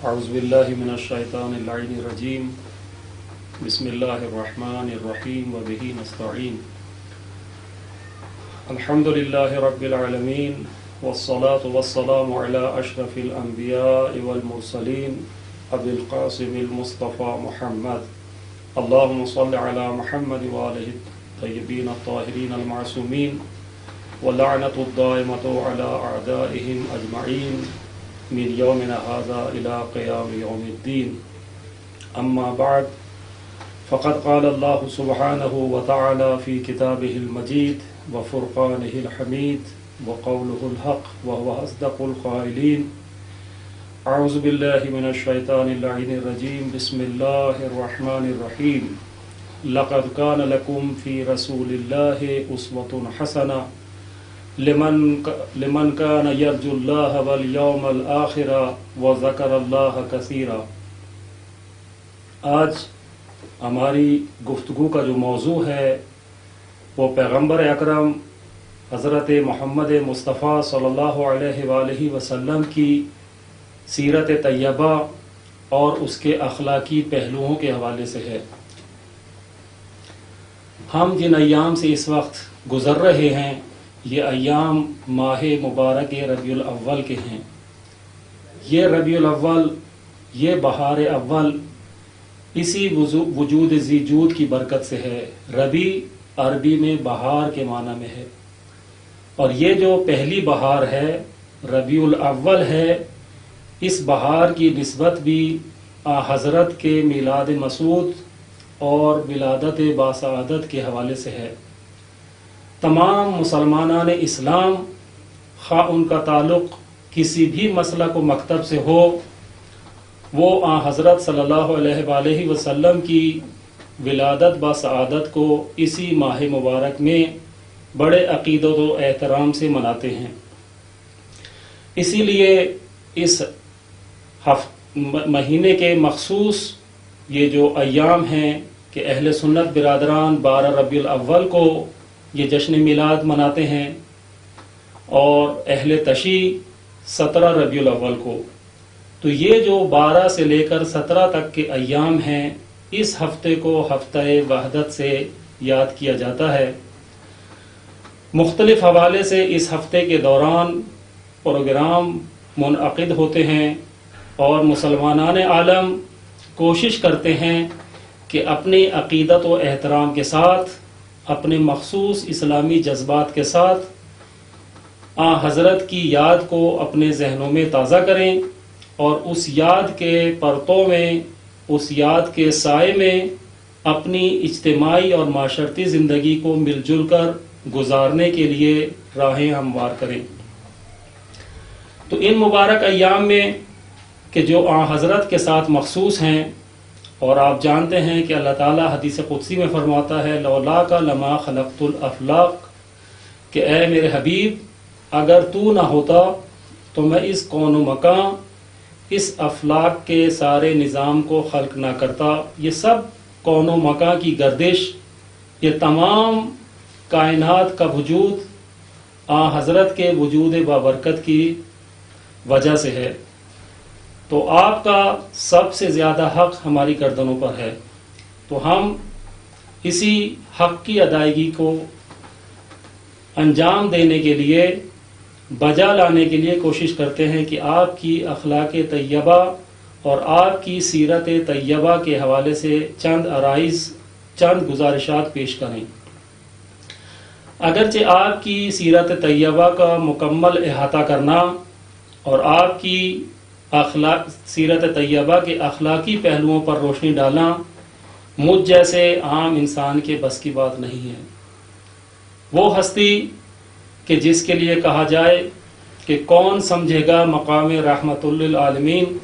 اعوذ باللہ من الشیطان اللعین الرجیم بسم اللہ الرحمن الرحیم وبہ نستعین الحمد للہ رب العالمین والصلاة والسلام علی اشرف الانبیاء والمرسلین ابی القاسم المصطفى محمد اللہم صل علی محمد وآلہ الطیبین الطاہرین المعصومین واللعنۃ الدائمۃ علی اعدائہم اجمعین من یومنا هذا الى قیام یوم الدین اما بعد فقد قال اللہ سبحانہ وتعالی فی کتابہ المجید وفرقانہ الحمید وقولہ الحق وهو اصدق القائلین اعوذ باللہ من الشیطان اللعین الرجیم بسم اللہ الرحمن الرحیم لقد کان لکم فی رسول اللہ اسوۃ حسنہ لمن کان یرجو اللہ والیوم الآخر وذکر اللہ کثیرا۔ آج ہماری گفتگو کا جو موضوع ہے وہ پیغمبر اکرم حضرت محمد مصطفیٰ صلی اللہ علیہ وآلہ وسلم کی سیرت طیبہ اور اس کے اخلاقی پہلوؤں کے حوالے سے ہے۔ ہم جن ایام سے اس وقت گزر رہے ہیں یہ ایام ماہ مبارک ربیع الاول کے ہیں۔ یہ ربیع الاول، یہ بہار اول اسی وجود ذی جود کی برکت سے ہے۔ ربیع عربی میں بہار کے معنی میں ہے، اور یہ جو پہلی بہار ہے ربیع الاول ہے، اس بہار کی نسبت بھی حضرت کے میلاد مسعود اور ولادت باسعادت کے حوالے سے ہے۔ تمام مسلمانان اسلام خواہ ان کا تعلق کسی بھی مسلک و مکتب سے ہو، وہ حضرت صلی اللہ علیہ وآلہ وسلم کی ولادت باسعادت کو اسی ماہ مبارک میں بڑے عقیدت و احترام سے مناتے ہیں۔ اسی لیے اس مہینے کے مخصوص یہ جو ایام ہیں کہ اہل سنت برادران 12 ربیع الاول کو یہ جشن میلاد مناتے ہیں، اور اہل تشیع 17 ربیع الاول کو۔ تو یہ جو 12 سے لے کر 17 تک کے ایام ہیں، اس ہفتے کو ہفتہ وحدت سے یاد کیا جاتا ہے۔ مختلف حوالے سے اس ہفتے کے دوران پروگرام منعقد ہوتے ہیں، اور مسلمانان عالم کوشش کرتے ہیں کہ اپنی عقیدت و احترام کے ساتھ، اپنے مخصوص اسلامی جذبات کے ساتھ حضرت کی یاد کو اپنے ذہنوں میں تازہ کریں، اور اس یاد کے پرتوں میں، اس یاد کے سائے میں اپنی اجتماعی اور معاشرتی زندگی کو مل جل کر گزارنے کے لیے راہیں ہموار کریں۔ تو ان مبارک ایام میں کہ جو حضرت کے ساتھ مخصوص ہیں، اور آپ جانتے ہیں کہ اللہ تعالیٰ حدیث قدسی میں فرماتا ہے لولاک لما خلقت الافلاق، کہ اے میرے حبیب اگر تو نہ ہوتا تو میں اس کون و مکان، اس افلاق کے سارے نظام کو خلق نہ کرتا۔ یہ سب کون و مکان کی گردش، یہ تمام کائنات کا وجود حضرت کے وجود بابرکت کی وجہ سے ہے۔ تو آپ کا سب سے زیادہ حق ہماری گردنوں پر ہے، تو ہم اسی حق کی ادائیگی کو انجام دینے کے لیے، بجا لانے کے لیے کوشش کرتے ہیں کہ آپ کی اخلاق طیبہ اور آپ کی سیرت طیبہ کے حوالے سے چند عرائض، چند گزارشات پیش کریں۔ اگرچہ آپ کی سیرت طیبہ کا مکمل احاطہ کرنا اور آپ کی سیرت طیبہ کے اخلاقی پہلوؤں پر روشنی ڈالنا مجھ جیسے عام انسان کے بس کی بات نہیں ہے۔ وہ ہستی کہ جس کے لیے کہا جائے کہ کون سمجھے گا مقام رحمت للعالمین،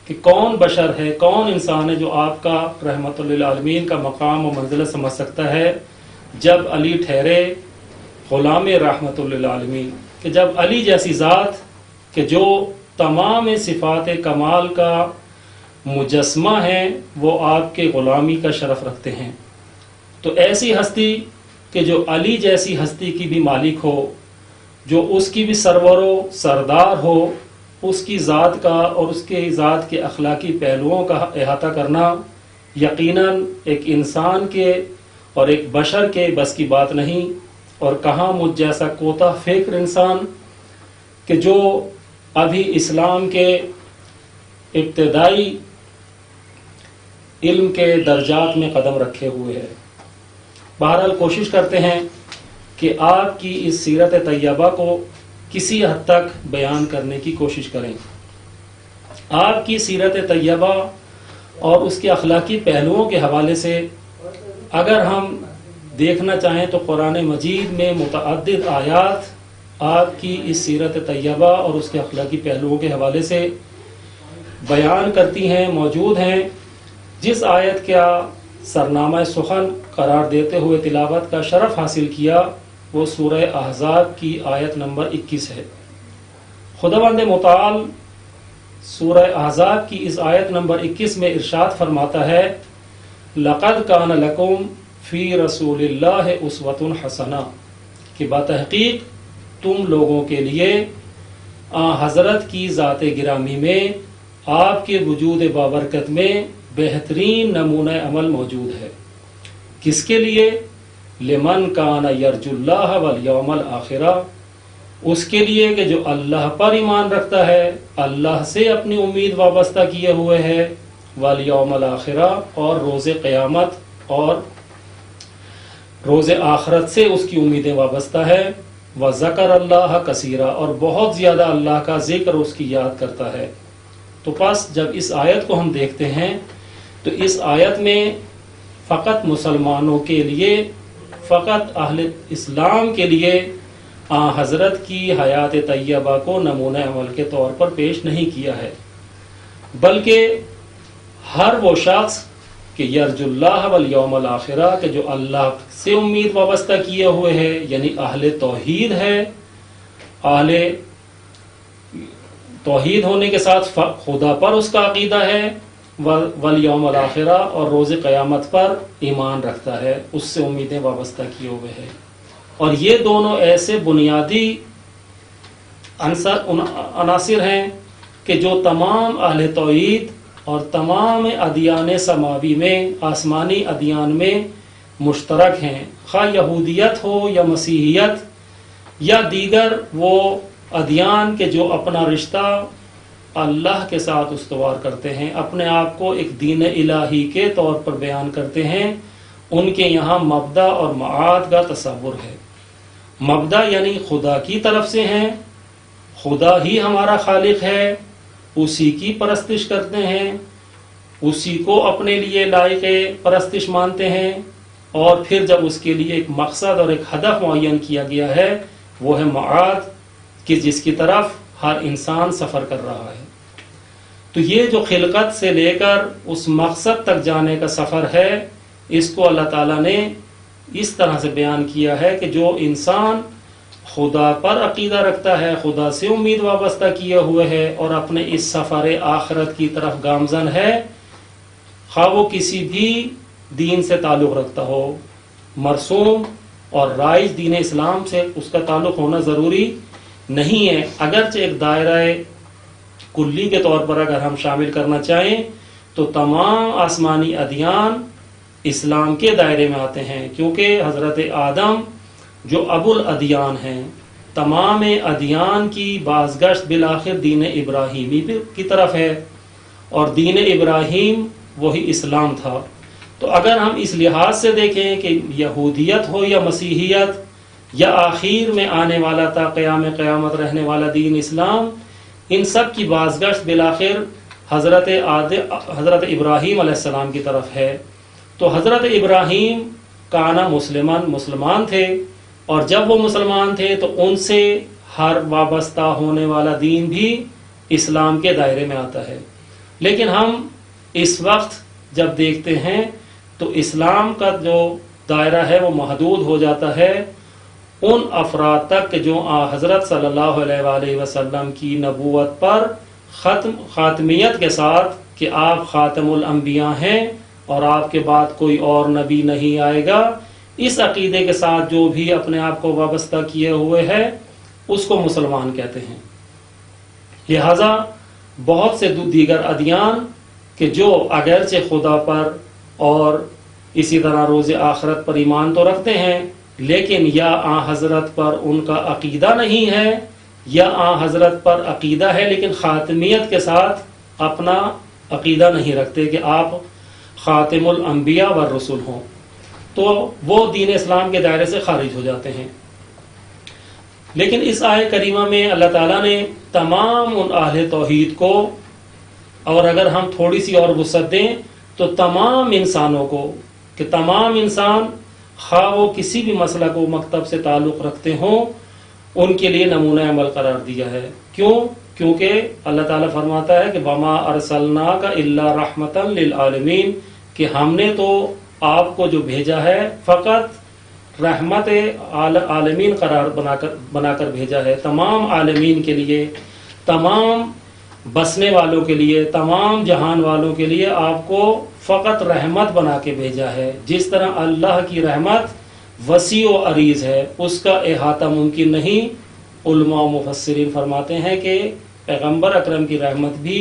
کہ کون بشر ہے، کون انسان ہے جو آپ کا رحمت للعالمین کا مقام و منزلت سمجھ سکتا ہے، جب علی ٹھہرے غلام رحمت للعالمین، کہ جب علی جیسی ذات کہ جو تمام صفات کمال کا مجسمہ ہیں، وہ آپ کے غلامی کا شرف رکھتے ہیں۔ تو ایسی ہستی کہ جو علی جیسی ہستی کی بھی مالک ہو، جو اس کی بھی سرور و سردار ہو، اس کی ذات کا اور اس کے ذات کے اخلاقی پہلوؤں کا احاطہ کرنا یقیناً ایک انسان کے اور ایک بشر کے بس کی بات نہیں، اور کہاں مجھ جیسا کوتا فکر انسان کہ جو ابھی اسلام کے ابتدائی علم کے درجات میں قدم رکھے ہوئے ہے۔ بہرحال کوشش کرتے ہیں کہ آپ کی اس سیرت طیبہ کو کسی حد تک بیان کرنے کی کوشش کریں۔ آپ کی سیرت طیبہ اور اس کے اخلاقی پہلوؤں کے حوالے سے اگر ہم دیکھنا چاہیں تو قرآن مجید میں متعدد آیات آپ کی اس سیرت طیبہ اور اس کے اخلاقی پہلوؤں کے حوالے سے بیان کرتی ہیں، موجود ہیں۔ جس آیت کا سرنامہ سخن قرار دیتے ہوئے تلاوت کا شرف حاصل کیا وہ سورہ احزاب کی آیت نمبر 21 ہے۔ خداوند متعال سورہ احزاب کی اس آیت نمبر 21 میں ارشاد فرماتا ہے، لَقَدْ كَانَ لَكُمْ فِي رَسُولِ اللَّهِ أُسْوَةٌ حَسَنَةٌ کہ بتحقیق تم لوگوں کے لیے حضرت کی ذات گرامی میں، آپ کے وجود بابرکت میں بہترین نمونہ عمل موجود ہے۔ کس کے لیے؟ لمن کان یرجو اللہ والیوم الآخر، اس کے لیے کہ جو اللہ پر ایمان رکھتا ہے، اللہ سے اپنی امید وابستہ کیے ہوئے ہے، والیوم الآخر اور روز قیامت اور روز آخرت سے اس کی امیدیں وابستہ ہے، وذکر اللہ کثیرا اور بہت زیادہ اللہ کا ذکر اس کی یاد کرتا ہے۔ تو پس جب اس آیت کو ہم دیکھتے ہیں تو اس آیت میں فقط مسلمانوں کے لیے، فقط اہل اسلام کے لیے حضرت کی حیات طیبہ کو نمونہ عمل کے طور پر پیش نہیں کیا ہے، بلکہ ہر وہ شخص کہ یرجو اللہ والیوم الآخر کہ جو اللہ سے امید وابستہ کیے ہوئے ہے، یعنی اہل توحید ہے، اہل توحید ہونے کے ساتھ خدا پر اس کا عقیدہ ہے، والیوم الآخر اور روز قیامت پر ایمان رکھتا ہے، اس سے امیدیں وابستہ کیے ہوئے ہے۔ اور یہ دونوں ایسے بنیادی عناصر ہیں کہ جو تمام اہل توحید اور تمام ادیان سماوی میں، آسمانی ادیان میں مشترک ہیں، خواہ یہودیت ہو یا مسیحیت یا دیگر وہ ادیان کے جو اپنا رشتہ اللہ کے ساتھ استوار کرتے ہیں، اپنے آپ کو ایک دین الہی کے طور پر بیان کرتے ہیں، ان کے یہاں مبدا اور معاد کا تصور ہے۔ مبدا یعنی خدا کی طرف سے ہیں، خدا ہی ہمارا خالق ہے، اسی کی پرستش کرتے ہیں، اسی کو اپنے لیے لائق پرستش مانتے ہیں، اور پھر جب اس کے لیے ایک مقصد اور ایک ہدف معین کیا گیا ہے وہ ہے معاد، کہ جس کی طرف ہر انسان سفر کر رہا ہے۔ تو یہ جو خلقت سے لے کر اس مقصد تک جانے کا سفر ہے، اس کو اللہ تعالیٰ نے اس طرح سے بیان کیا ہے کہ جو انسان خدا پر عقیدہ رکھتا ہے، خدا سے امید وابستہ کیے ہوئے ہے اور اپنے اس سفر آخرت کی طرف گامزن ہے، خواہ وہ کسی بھی دین سے تعلق رکھتا ہو، مرسوم اور رائج دین اسلام سے اس کا تعلق ہونا ضروری نہیں ہے، اگرچہ ایک دائرہ کلی کے طور پر اگر ہم شامل کرنا چاہیں تو تمام آسمانی ادیان اسلام کے دائرے میں آتے ہیں، کیونکہ حضرت آدم جو ابو الادیان ہیں، تمام ادیان کی بازگشت بالآخر دین ابراہیمی کی طرف ہے، اور دین ابراہیم وہی اسلام تھا۔ تو اگر ہم اس لحاظ سے دیکھیں کہ یہودیت ہو یا مسیحیت یا آخر میں آنے والا تا قیام قیامت رہنے والا دین اسلام، ان سب کی بازگشت بالآخر حضرت ابراہیم علیہ السلام کی طرف ہے۔ تو حضرت ابراہیم کانا مسلمان تھے، اور جب وہ مسلمان تھے تو ان سے ہر وابستہ ہونے والا دین بھی اسلام کے دائرے میں آتا ہے۔ لیکن ہم اس وقت جب دیکھتے ہیں تو اسلام کا جو دائرہ ہے وہ محدود ہو جاتا ہے ان افراد تک کہ جو حضرت صلی اللہ علیہ وآلہ وسلم کی نبوت پر خاتمیت کے ساتھ کہ آپ خاتم الانبیاء ہیں اور آپ کے بعد کوئی اور نبی نہیں آئے گا، اس عقیدے کے ساتھ جو بھی اپنے آپ کو وابستہ کیے ہوئے ہے اس کو مسلمان کہتے ہیں۔ لہذا بہت سے دیگر ادیان کہ جو اگرچہ خدا پر اور اسی طرح روز آخرت پر ایمان تو رکھتے ہیں، لیکن یا آن حضرت پر ان کا عقیدہ نہیں ہے، یا آن حضرت پر عقیدہ ہے لیکن خاتمیت کے ساتھ اپنا عقیدہ نہیں رکھتے کہ آپ خاتم الانبیاء والرسل ہوں، تو وہ دین اسلام کے دائرے سے خارج ہو جاتے ہیں۔ لیکن اس آیت کریمہ میں اللہ تعالیٰ نے تمام ان اہل توحید کو، اور اگر ہم تھوڑی سی اور وسعت دیں تو تمام انسانوں کو، کہ تمام انسان خواہ وہ کسی بھی مسلک و مکتب سے تعلق رکھتے ہوں، ان کے لیے نمونہ عمل قرار دیا ہے۔ کیوں؟ کیونکہ اللہ تعالیٰ فرماتا ہے کہ وما ارسلناک الا رحمتا للعالمین، کہ ہم نے تو آپ کو جو بھیجا ہے فقط رحمت عالمین قرار بنا کر بھیجا ہے، تمام عالمین کے لیے، تمام بسنے والوں کے لیے، تمام جہان والوں کے لیے آپ کو فقط رحمت بنا کے بھیجا ہے۔ جس طرح اللہ کی رحمت وسیع و عریض ہے، اس کا احاطہ ممکن نہیں۔ علماء و مفسرین فرماتے ہیں کہ پیغمبر اکرم کی رحمت بھی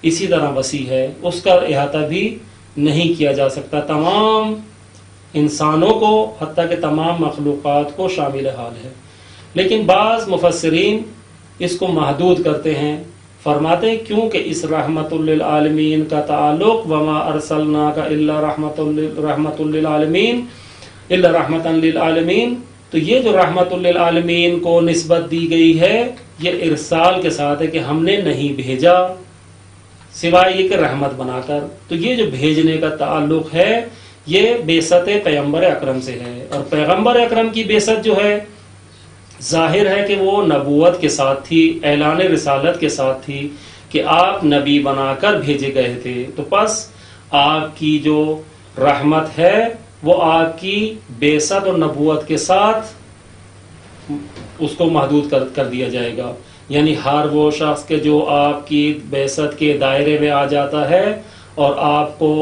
اسی طرح وسیع ہے، اس کا احاطہ بھی نہیں کیا جا سکتا، تمام انسانوں کو حتیٰ کہ تمام مخلوقات کو شامل حال ہے۔ لیکن بعض مفسرین اس کو محدود کرتے ہیں، فرماتے ہیں کیونکہ اس رحمت للعالمین کا تعلق وما ارسلناک الا رحمت للعالمین الا رحمتا للعالمین، تو یہ جو رحمت للعالمین کو نسبت دی گئی ہے یہ ارسال کے ساتھ ہے کہ ہم نے نہیں بھیجا سوائے یہ کہ رحمت بنا کر۔ تو یہ جو بھیجنے کا تعلق ہے یہ بعثت پیغمبر اکرم سے ہے، اور پیغمبر اکرم کی بعثت جو ہے ظاہر ہے کہ وہ نبوت کے ساتھ تھی، اعلان رسالت کے ساتھ تھی کہ آپ نبی بنا کر بھیجے گئے تھے، تو پس آپ کی جو رحمت ہے وہ آپ کی بعثت اور نبوت کے ساتھ اس کو محدود کر دیا جائے گا۔ یعنی ہر وہ شخص کے جو آپ کی بعثت کے دائرے میں آ جاتا ہے اور آپ کو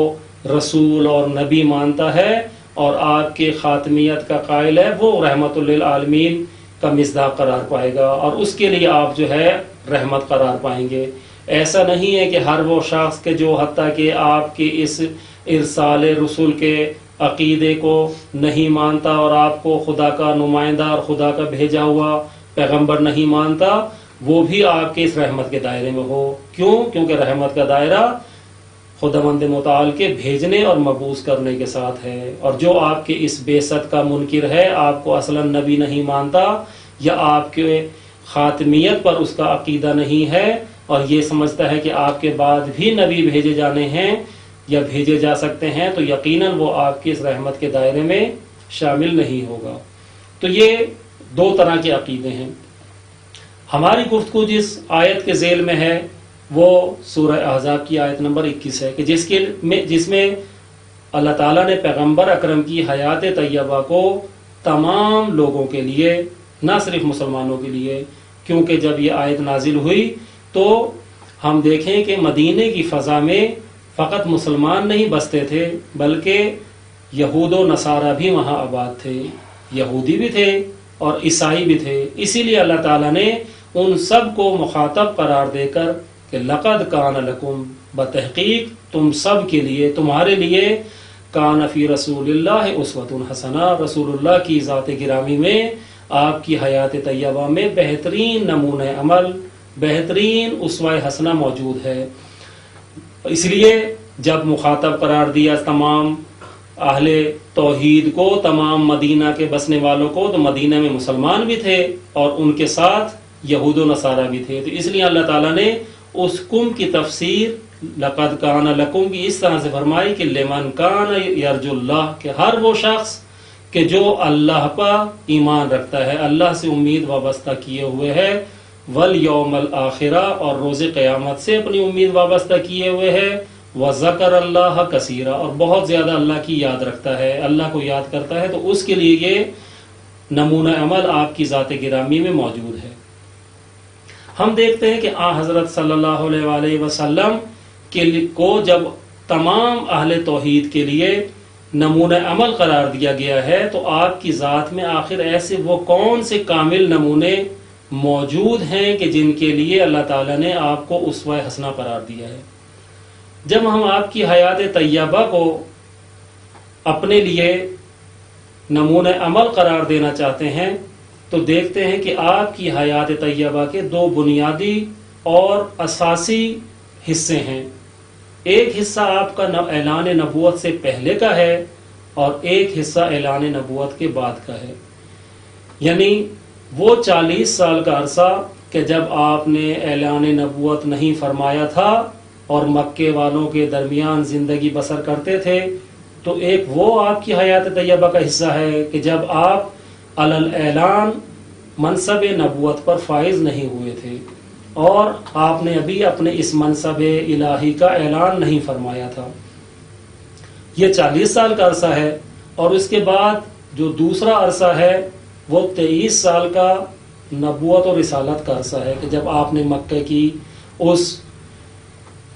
رسول اور نبی مانتا ہے اور آپ کے خاتمیت کا قائل ہے، وہ رحمت للعالمین کا مصداق قرار پائے گا، اور اس کے لیے آپ جو ہے رحمت قرار پائیں گے۔ ایسا نہیں ہے کہ ہر وہ شخص کے جو حتیٰ کہ آپ کے اس ارسال رسول کے عقیدے کو نہیں مانتا اور آپ کو خدا کا نمائندہ اور خدا کا بھیجا ہوا پیغمبر نہیں مانتا، وہ بھی آپ کے اس رحمت کے دائرے میں ہو۔ کیوں؟ کیونکہ رحمت کا دائرہ خداوند متعال کے بھیجنے اور مبعوث کرنے کے ساتھ ہے، اور جو آپ کے اس بعثت کا منکر ہے، آپ کو اصلا نبی نہیں مانتا یا آپ کے خاتمیت پر اس کا عقیدہ نہیں ہے اور یہ سمجھتا ہے کہ آپ کے بعد بھی نبی بھیجے جانے ہیں یا بھیجے جا سکتے ہیں، تو یقیناً وہ آپ کی اس رحمت کے دائرے میں شامل نہیں ہوگا۔ تو یہ دو طرح کے عقیدے ہیں۔ ہماری گفتگو جس آیت کے ذیل میں ہے وہ سورہ احزاب کی آیت نمبر 21 ہے کہ جس میں اللہ تعالیٰ نے پیغمبر اکرم کی حیات طیبہ کو تمام لوگوں کے لیے، نہ صرف مسلمانوں کے لیے، کیونکہ جب یہ آیت نازل ہوئی تو ہم دیکھیں کہ مدینے کی فضا میں فقط مسلمان نہیں بستے تھے بلکہ یہود و نصارہ بھی وہاں آباد تھے، یہودی بھی تھے اور عیسائی بھی تھے۔ اسی لیے اللہ تعالیٰ نے ان سب کو مخاطب قرار دے کر کہ لقد کان لکم، بتحقیق تم سب کے لیے، تمہارے لیے، کان فی رسول اللہ اسوۃ حسنہ، رسول اللہ کی ذات گرامی میں، آپ کی حیات طیبہ میں بہترین نمونہ عمل، بہترین اسوہ حسنہ موجود ہے۔ اس لیے جب مخاطب قرار دیا تمام اہل توحید کو، تمام مدینہ کے بسنے والوں کو، تو مدینہ میں مسلمان بھی تھے اور ان کے ساتھ یہود و نصارہ بھی تھے، تو اس لیے اللہ تعالیٰ نے اس کم کی تفسیر لقد کان لکم کی اس طرح سے فرمائی کہ لمن کان یرجو اللہ، کہ ہر وہ شخص کہ جو اللہ پر ایمان رکھتا ہے، اللہ سے امید وابستہ کیے ہوئے ہے، والیوم الآخرہ، اور روز قیامت سے اپنی امید وابستہ کیے ہوئے ہے، وذکر اللہ کثیرا، اور بہت زیادہ اللہ کی یاد رکھتا ہے، اللہ کو یاد کرتا ہے، تو اس کے لیے یہ نمونہ عمل آپ کی ذات گرامی میں موجود ہے۔ ہم دیکھتے ہیں کہ حضرت صلی اللہ علیہ وآلہ وسلم کو جب تمام اہل توحید کے لیے نمونہ عمل قرار دیا گیا ہے تو آپ کی ذات میں آخر ایسے وہ کون سے کامل نمونے موجود ہیں کہ جن کے لیے اللہ تعالیٰ نے آپ کو اسوہ حسنہ قرار دیا ہے۔ جب ہم آپ کی حیات طیبہ کو اپنے لیے نمونہ عمل قرار دینا چاہتے ہیں تو دیکھتے ہیں کہ آپ کی حیات طیبہ کے دو بنیادی اور اساسی حصے ہیں۔ ایک حصہ آپ کا اعلان نبوت سے پہلے کا ہے اور ایک حصہ اعلان نبوت کے بعد کا ہے، یعنی وہ 40 سال کا عرصہ کہ جب آپ نے اعلان نبوت نہیں فرمایا تھا اور مکے والوں کے درمیان زندگی بسر کرتے تھے، تو ایک وہ آپ کی حیات طیبہ کا حصہ ہے کہ جب آپ علی الاعلان منصب نبوت پر فائز نہیں ہوئے تھے اور آپ نے ابھی اپنے اس منصب الہی کا اعلان نہیں فرمایا تھا۔ یہ 40 سال کا عرصہ ہے، اور اس کے بعد جو دوسرا عرصہ ہے وہ 23 سال کا نبوت اور رسالت کا عرصہ ہے کہ جب آپ نے مکہ کی اس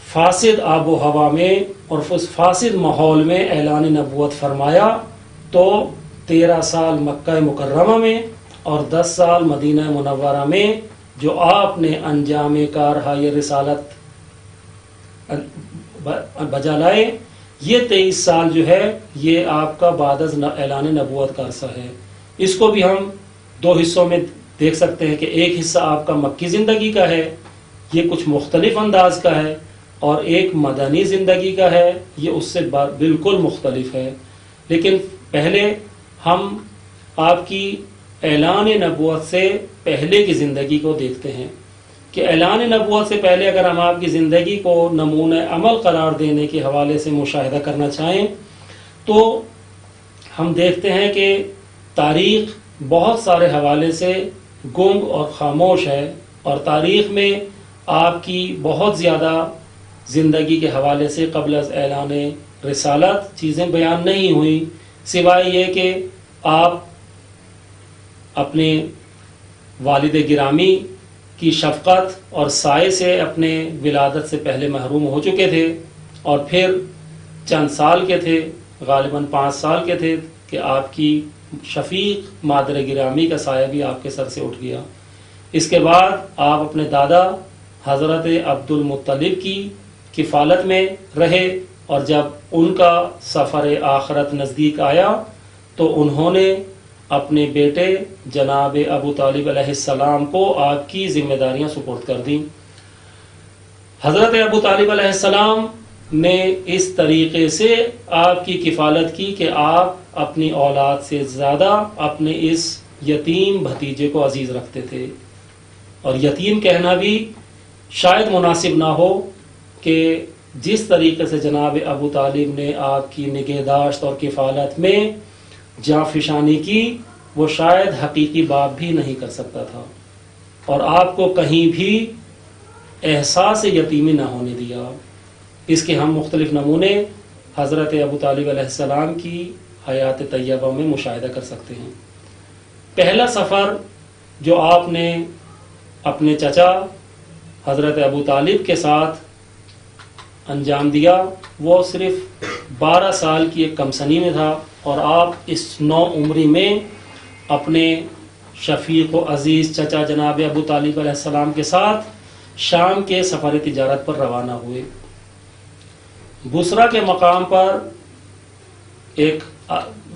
فاسد آب و ہوا میں اور اس فاسد ماحول میں اعلان نبوت فرمایا، تو 13 سال مکہ مکرمہ میں اور 10 سال مدینہ منورہ میں جو آپ نے انجام کارہائے رسالت بجا لائے، یہ 23 سال جو ہے یہ آپ کا بعد از اعلان نبوت کا عرصہ ہے۔ اس کو بھی ہم دو حصوں میں دیکھ سکتے ہیں کہ ایک حصہ آپ کا مکی زندگی کا ہے، یہ کچھ مختلف انداز کا ہے، اور ایک مدنی زندگی کا ہے، یہ اس سے بالکل مختلف ہے۔ لیکن پہلے ہم آپ کی اعلان نبوت سے پہلے کی زندگی کو دیکھتے ہیں کہ اعلان نبوت سے پہلے اگر ہم آپ کی زندگی کو نمونہ عمل قرار دینے کے حوالے سے مشاہدہ کرنا چاہیں تو ہم دیکھتے ہیں کہ تاریخ بہت سارے حوالے سے گنگ اور خاموش ہے، اور تاریخ میں آپ کی بہت زیادہ زندگی کے حوالے سے قبل از اعلان رسالت چیزیں بیان نہیں ہوئی، سوائے یہ کہ آپ اپنے والد گرامی کی شفقت اور سائے سے اپنے ولادت سے پہلے محروم ہو چکے تھے، اور پھر چند سال کے تھے، غالباً 5 سال کے تھے کہ آپ کی شفیق مادر گرامی کا سایہ بھی آپ کے سر سے اٹھ گیا۔ اس کے بعد آپ اپنے دادا حضرت عبد المطلب کی کفالت میں رہے، اور جب ان کا سفر آخرت نزدیک آیا تو انہوں نے اپنے بیٹے جناب ابو طالب علیہ السلام کو آپ کی ذمہ داریاں سپرد کر دیں۔ حضرت ابو طالب علیہ السلام نے اس طریقے سے آپ کی کفالت کی کہ آپ اپنی اولاد سے زیادہ اپنے اس یتیم بھتیجے کو عزیز رکھتے تھے، اور یتیم کہنا بھی شاید مناسب نہ ہو کہ جس طریقے سے جناب ابو طالب نے آپ کی نگہداشت اور کفالت میں جاں فشانی کی، وہ شاید حقیقی باپ بھی نہیں کر سکتا تھا، اور آپ کو کہیں بھی احساس یتیمی نہ ہونے دیا۔ اس کے ہم مختلف نمونے حضرت ابو طالب علیہ السلام کی حیات طیبہ میں مشاہدہ کر سکتے ہیں۔ پہلا سفر جو آپ نے اپنے چچا حضرت ابو طالب کے ساتھ انجام دیا وہ صرف 12 سال کی ایک کم سنی میں تھا، اور آپ اس نو عمری میں اپنے شفیق و عزیز چچا جناب ابو طالب علیہ السلام کے ساتھ شام کے سفر تجارت پر روانہ ہوئے۔ بصرہ کے مقام پر ایک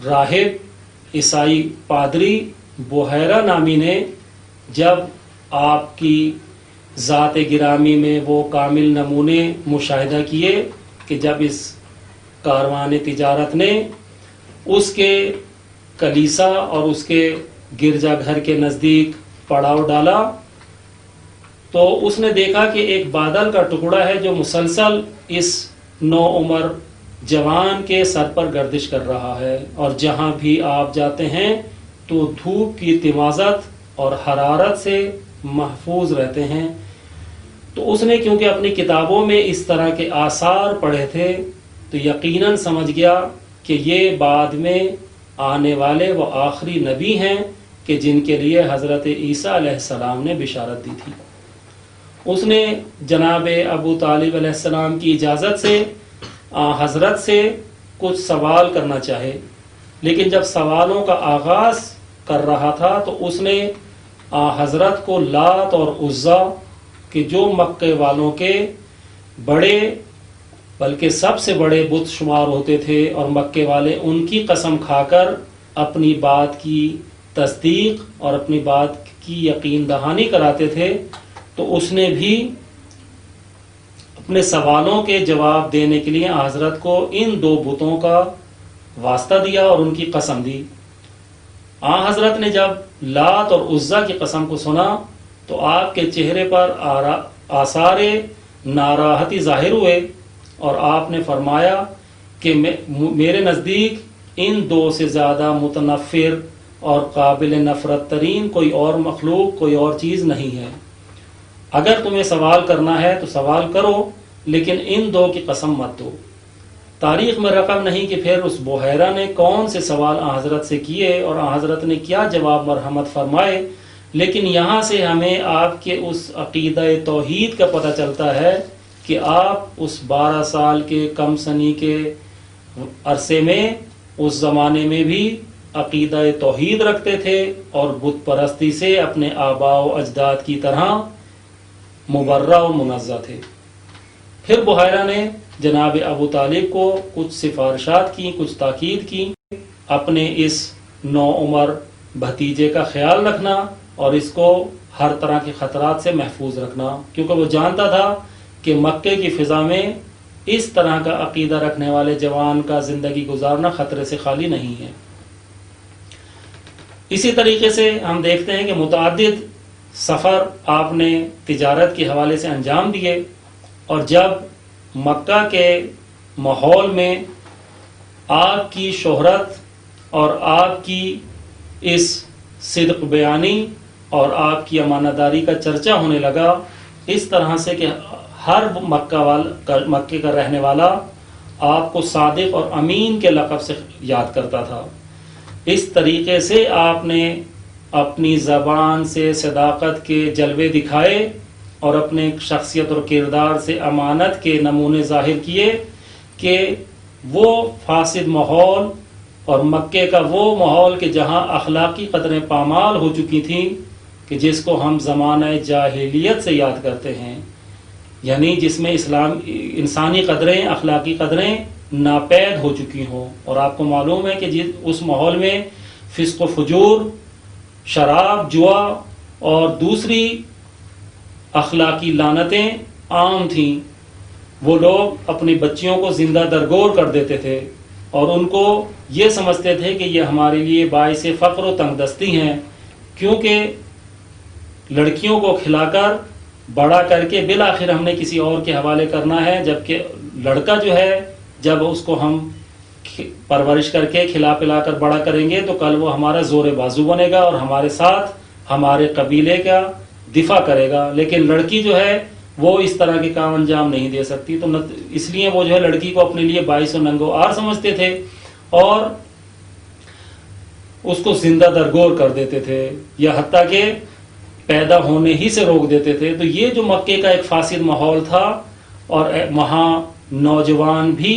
راہب عیسائی پادری بحیرہ نامی نے جب آپ کی ذات گرامی میں وہ کامل نمونے مشاہدہ کیے کہ جب اس کاروان تجارت نے اس کے کلیسا اور اس کے گرجا گھر کے نزدیک پڑاؤ ڈالا، تو اس نے دیکھا کہ ایک بادل کا ٹکڑا ہے جو مسلسل اس نو عمر جوان کے سر پر گردش کر رہا ہے، اور جہاں بھی آپ جاتے ہیں تو دھوپ کی تمازت اور حرارت سے محفوظ رہتے ہیں۔ تو اس نے کیونکہ اپنی کتابوں میں اس طرح کے آثار پڑھے تھے تو یقیناً سمجھ گیا کہ یہ بعد میں آنے والے وہ آخری نبی ہیں کہ جن کے لیے حضرت عیسیٰ علیہ السلام نے بشارت دی تھی۔ اس نے جناب ابو طالب علیہ السلام کی اجازت سے حضرت سے کچھ سوال کرنا چاہے، لیکن جب سوالوں کا آغاز کر رہا تھا تو اس نے حضرت کو لات اور عزا کہ جو مکے والوں کے بڑے بلکہ سب سے بڑے بت شمار ہوتے تھے، اور مکے والے ان کی قسم کھا کر اپنی بات کی تصدیق اور اپنی بات کی یقین دہانی کراتے تھے، تو اس نے بھی اپنے سوالوں کے جواب دینے کے لیے حضرت کو ان دو بتوں کا واسطہ دیا اور ان کی قسم دی۔ حضرت نے جب لات اور عزا کی قسم کو سنا تو آپ کے چہرے پر آثار ناراحتی ظاہر ہوئے، اور آپ نے فرمایا کہ میرے نزدیک ان دو سے زیادہ متنفر اور قابل نفرت ترین کوئی اور مخلوق، کوئی اور چیز نہیں ہے۔ اگر تمہیں سوال کرنا ہے تو سوال کرو، لیکن ان دو کی قسم مت دو۔ تاریخ میں رقم نہیں کہ پھر اس بحیرہ نے کون سے سوال حضرت سے کیے اور حضرت نے کیا جواب مرحمت فرمائے، لیکن یہاں سے ہمیں آپ کے اس عقیدہ توحید کا پتہ چلتا ہے کہ آپ اس 12 سال کے کم سنی کے عرصے میں اس زمانے میں بھی عقیدہ توحید رکھتے تھے اور بت پرستی سے اپنے آباء و اجداد کی طرح مبرہ و منزہ تھے۔ پھر بحیرہ نے جناب ابو طالب کو کچھ سفارشات کی، کچھ تاکید کی، اپنے اس نوعمر بھتیجے کا خیال رکھنا اور اس کو ہر طرح کے خطرات سے محفوظ رکھنا، کیونکہ وہ جانتا تھا کہ مکے کی فضا میں اس طرح کا عقیدہ رکھنے والے جوان کا زندگی گزارنا خطرے سے خالی نہیں ہے۔ اسی طریقے سے ہم دیکھتے ہیں کہ متعدد سفر آپ نے تجارت کے حوالے سے انجام دیے، اور جب مکہ کے ماحول میں آپ کی شہرت اور آپ کی اس صدق بیانی اور آپ کی امانت داری کا چرچا ہونے لگا، اس طرح سے کہ ہر مکے کا رہنے والا آپ کو صادق اور امین کے لقب سے یاد کرتا تھا، اس طریقے سے آپ نے اپنی زبان سے صداقت کے جلوے دکھائے اور اپنے شخصیت اور کردار سے امانت کے نمونے ظاہر کیے کہ وہ فاسد ماحول اور مکے کا وہ ماحول کہ جہاں اخلاقی قدریں پامال ہو چکی تھیں، کہ جس کو ہم زمانہ جاہلیت سے یاد کرتے ہیں، یعنی جس میں انسانی قدریں، اخلاقی قدریں ناپید ہو چکی ہوں، اور آپ کو معلوم ہے کہ اس ماحول میں فسق و فجور، شراب، جوا اور دوسری اخلاقی لعنتیں عام تھیں۔ وہ لوگ اپنی بچیوں کو زندہ درگور کر دیتے تھے اور ان کو یہ سمجھتے تھے کہ یہ ہمارے لیے باعث فقر و تنگ دستی ہیں، کیونکہ لڑکیوں کو کھلا کر بڑا کر کے بالآخر ہم نے کسی اور کے حوالے کرنا ہے، جبکہ لڑکا جو ہے جب اس کو ہم پرورش کر کے کھلا پلا کر بڑا کریں گے تو کل وہ ہمارا زور بازو بنے گا اور ہمارے ساتھ ہمارے قبیلے کا دفاع کرے گا، لیکن لڑکی جو ہے وہ اس طرح کے کام انجام نہیں دے سکتی، تو اس لیے وہ جو ہے لڑکی کو اپنے لیے باعث و ننگو آر سمجھتے تھے اور اس کو زندہ درگور کر دیتے تھے، یا حتیٰ کہ پیدا ہونے ہی سے روک دیتے تھے۔ تو یہ جو مکے کا ایک فاسد ماحول تھا، اور وہاں نوجوان بھی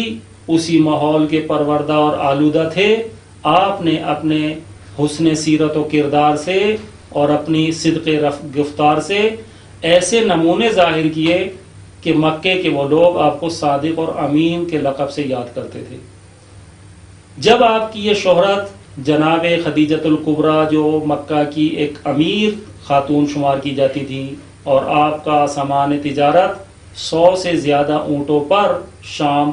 اسی ماحول کے پروردہ اور آلودہ تھے، آپ نے اپنے حسن سیرت و کردار سے اور اپنی صدق گفتار سے ایسے نمونے ظاہر کیے کہ مکے کے وہ لوگ آپ کو صادق اور امین کے لقب سے یاد کرتے تھے۔ جب آپ کی یہ شہرت جناب خدیجۃ الکبریٰ جو مکہ کی ایک امیر خاتون شمار کی جاتی تھی، اور آپ کا سامان تجارت 100 سے زیادہ اونٹوں پر شام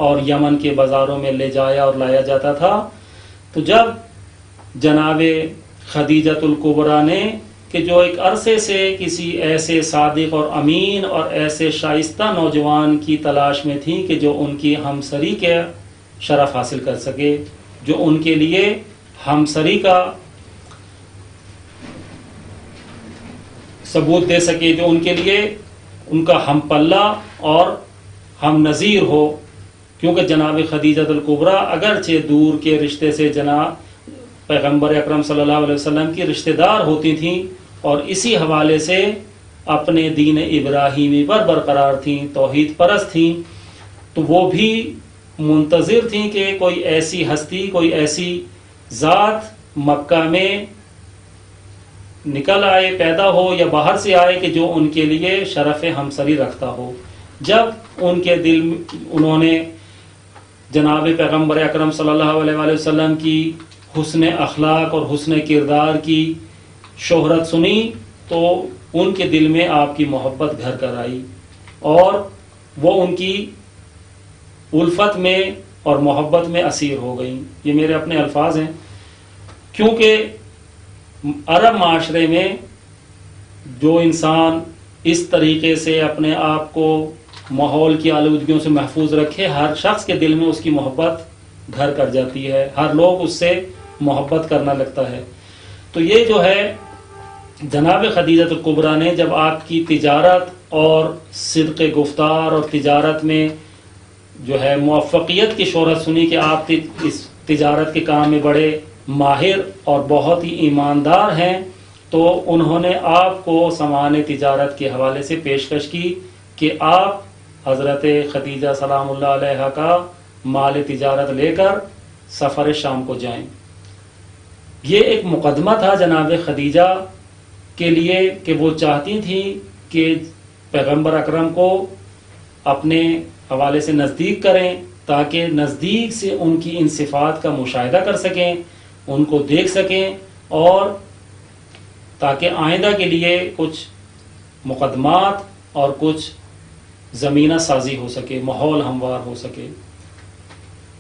اور یمن کے بازاروں میں لے جایا اور لایا جاتا تھا، تو جب جناب خدیجۃ الکبریٰ نے کہ جو ایک عرصے سے کسی ایسے صادق اور امین اور ایسے شائستہ نوجوان کی تلاش میں تھی کہ جو ان کی ہمسری کے شرف حاصل کر سکے، جو ان کے لیے ہمسری کا ثبوت دے سکے، جو ان کے لیے ان کا ہم پلہ اور ہم نظیر ہو، کیونکہ جناب خدیجۃ الکبریٰ اگرچہ دور کے رشتے سے جناب پیغمبر اکرم صلی اللہ علیہ وسلم کی رشتہ دار ہوتی تھیں اور اسی حوالے سے اپنے دین ابراہیمی پر برقرار تھیں، توحید پرست تھیں، تو وہ بھی منتظر تھیں کہ کوئی ایسی ہستی، کوئی ایسی ذات مکہ میں نکل آئے، پیدا ہو یا باہر سے آئے کہ جو ان کے لیے شرف ہمسری رکھتا ہو۔ جب ان کے دل انہوں نے جناب پیغمبر اکرم صلی اللہ علیہ وآلہ وسلم کی حسن اخلاق اور حسن کردار کی شہرت سنی تو ان کے دل میں آپ کی محبت گھر کر آئی اور وہ ان کی الفت میں اور محبت میں اسیر ہو گئیں۔ یہ میرے اپنے الفاظ ہیں، کیونکہ عرب معاشرے میں جو انسان اس طریقے سے اپنے آپ کو ماحول کی آلودگیوں سے محفوظ رکھے، ہر شخص کے دل میں اس کی محبت گھر کر جاتی ہے، ہر لوگ اس سے محبت کرنا لگتا ہے۔ تو یہ جو ہے جناب خدیجہ کبریٰ نے جب آپ کی تجارت اور صدق گفتار اور تجارت میں جو ہے موفقیت کی شہرت سنی کہ آپ اس تجارت کے کام میں بڑے ماہر اور بہت ہی ایماندار ہیں، تو انہوں نے آپ کو سامان تجارت کے حوالے سے پیشکش کی کہ آپ حضرت خدیجہ سلام اللہ علیہ کا مال تجارت لے کر سفر شام کو جائیں۔ یہ ایک مقدمہ تھا جناب خدیجہ کے لیے کہ وہ چاہتی تھیں کہ پیغمبر اکرم کو اپنے حوالے سے نزدیک کریں تاکہ نزدیک سے ان کی ان صفات کا مشاہدہ کر سکیں، ان کو دیکھ سکیں، اور تاکہ آئندہ کے لیے کچھ مقدمات اور کچھ زمینہ سازی ہو سکے، ماحول ہموار ہو سکے۔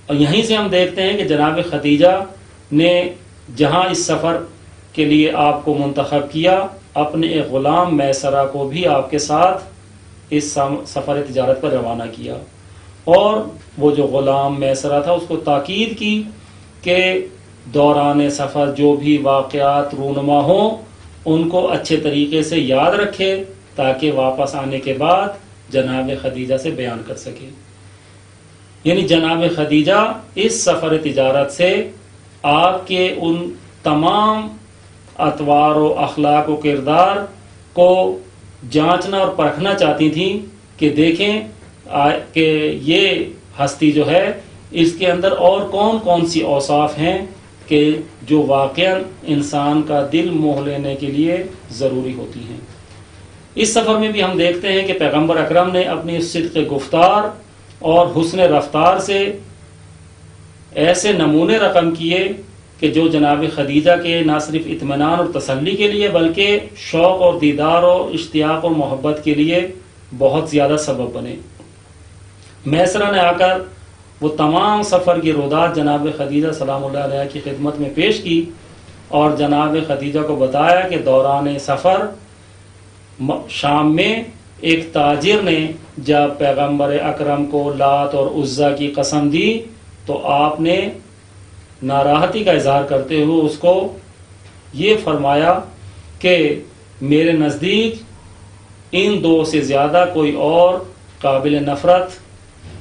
اور یہیں سے ہم دیکھتے ہیں کہ جناب خدیجہ نے جہاں اس سفر کے لیے آپ کو منتخب کیا، اپنے ایک غلام میسرہ کو بھی آپ کے ساتھ اس سفر تجارت پر روانہ کیا، اور وہ جو غلام میسرہ تھا اس کو تاکید کی کہ دوران سفر جو بھی واقعات رونما ہوں ان کو اچھے طریقے سے یاد رکھے تاکہ واپس آنے کے بعد جناب خدیجہ سے بیان کر سکے۔ یعنی جناب خدیجہ اس سفر تجارت سے آپ کے ان تمام اطوار و اخلاق و کردار کو جانچنا اور پرکھنا چاہتی تھیں کہ دیکھیں کہ یہ ہستی جو ہے اس کے اندر اور کون کون سی اوصاف ہیں کہ جو واقعا انسان کا دل موہ لینے کے لیے ضروری ہوتی ہیں۔ اس سفر میں بھی ہم دیکھتے ہیں کہ پیغمبر اکرم نے اپنی صدق گفتار اور حسن رفتار سے ایسے نمونے رقم کیے کہ جو جناب خدیجہ کے نہ صرف اطمینان اور تسلی کے لیے بلکہ شوق اور دیدار اور اشتیاق اور محبت کے لیے بہت زیادہ سبب بنے۔ میسرہ نے آ کر وہ تمام سفر کی رودات جناب خدیجہ سلام اللہ علیہ کی خدمت میں پیش کی اور جناب خدیجہ کو بتایا کہ دوران سفر شام میں ایک تاجر نے جب پیغمبر اکرم کو لات اور عزا کی قسم دی تو آپ نے ناراحتی کا اظہار کرتے ہوئے اس کو یہ فرمایا کہ میرے نزدیک ان دو سے زیادہ کوئی اور قابل نفرت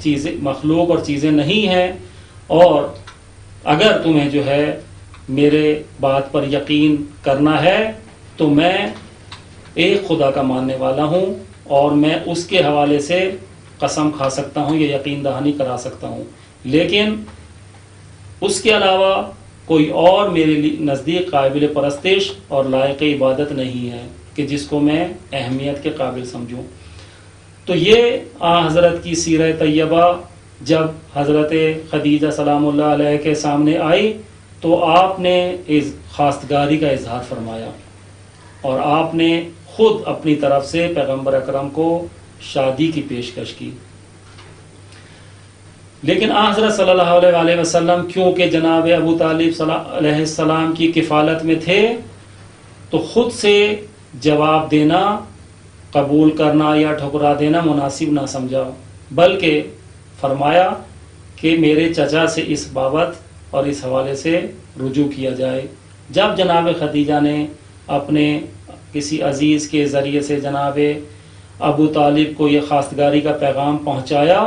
چیزیں مخلوق اور چیزیں نہیں ہیں، اور اگر تمہیں جو ہے میرے بات پر یقین کرنا ہے تو میں ایک خدا کا ماننے والا ہوں اور میں اس کے حوالے سے قسم کھا سکتا ہوں یا یقین دہانی کرا سکتا ہوں، لیکن اس کے علاوہ کوئی اور میرے نزدیک قابل پرستش اور لائق عبادت نہیں ہے کہ جس کو میں اہمیت کے قابل سمجھوں۔ تو یہ حضرت کی سیرہ طیبہ جب حضرت خدیجہ سلام اللہ علیہ کے سامنے آئی تو آپ نے اس خواستگاری کا اظہار فرمایا اور آپ نے خود اپنی طرف سے پیغمبر اکرم کو شادی کی پیشکش کی۔ لیکن حضرت صلی اللہ علیہ وآلہ وسلم کیونکہ جناب ابو طالب علیہ السلام کی کفالت میں تھے تو خود سے جواب دینا، قبول کرنا یا ٹھکرا دینا مناسب نہ سمجھا، بلکہ فرمایا کہ میرے چچا سے اس بابت اور اس حوالے سے رجوع کیا جائے۔ جب جناب خدیجہ نے اپنے کسی عزیز کے ذریعے سے جناب ابو طالب کو یہ خواستگاری کا پیغام پہنچایا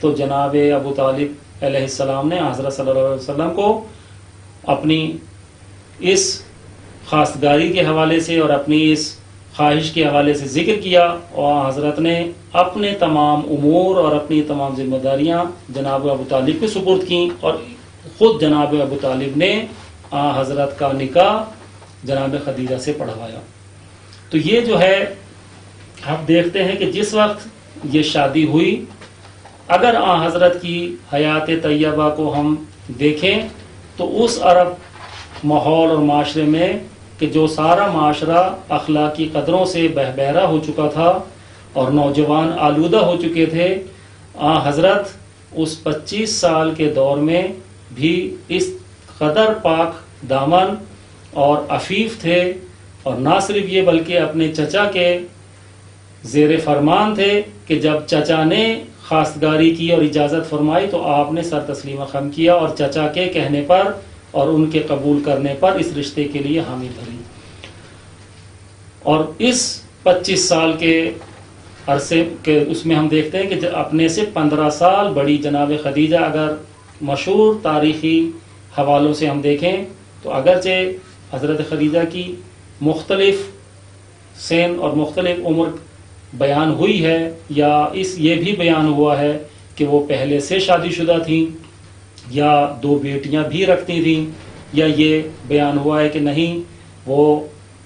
تو جناب ابو طالب علیہ السلام نے حضرت صلی اللہ علیہ وسلم کو اپنی اس خواستگاری کے حوالے سے اور اپنی اس خواہش کے حوالے سے ذکر کیا، اور حضرت نے اپنے تمام امور اور اپنی تمام ذمہ داریاں جناب ابو طالب کے سپرد کیں، اور خود جناب ابو طالب نے حضرت کا نکاح جناب خدیجہ سے پڑھوایا۔ تو یہ جو ہے آپ دیکھتے ہیں کہ جس وقت یہ شادی ہوئی، اگر آن حضرت کی حیات طیبہ کو ہم دیکھیں تو اس عرب ماحول اور معاشرے میں کہ جو سارا معاشرہ اخلاقی قدروں سے بہبہرا ہو چکا تھا اور نوجوان آلودہ ہو چکے تھے، آن حضرت اس 25 سال کے دور میں بھی اس قدر پاک دامن اور عفیف تھے، اور نہ صرف یہ بلکہ اپنے چچا کے زیر فرمان تھے کہ جب چچا نے خواستگاری کی اور اجازت فرمائی تو آپ نے سر تسلیم خم کیا اور چچا کے کہنے پر اور ان کے قبول کرنے پر اس رشتے کے لیے حامی بھری۔ اور اس 25 سال کے عرصے کے اس میں ہم دیکھتے ہیں کہ اپنے سے 15 سال بڑی جناب خدیجہ، اگر مشہور تاریخی حوالوں سے ہم دیکھیں تو اگرچہ حضرت خدیجہ کی مختلف سن اور مختلف عمر بیان ہوئی ہے، یا یہ بھی بیان ہوا ہے کہ وہ پہلے سے شادی شدہ تھیں یا 2 بیٹیاں بھی رکھتی تھیں، یا یہ بیان ہوا ہے کہ نہیں وہ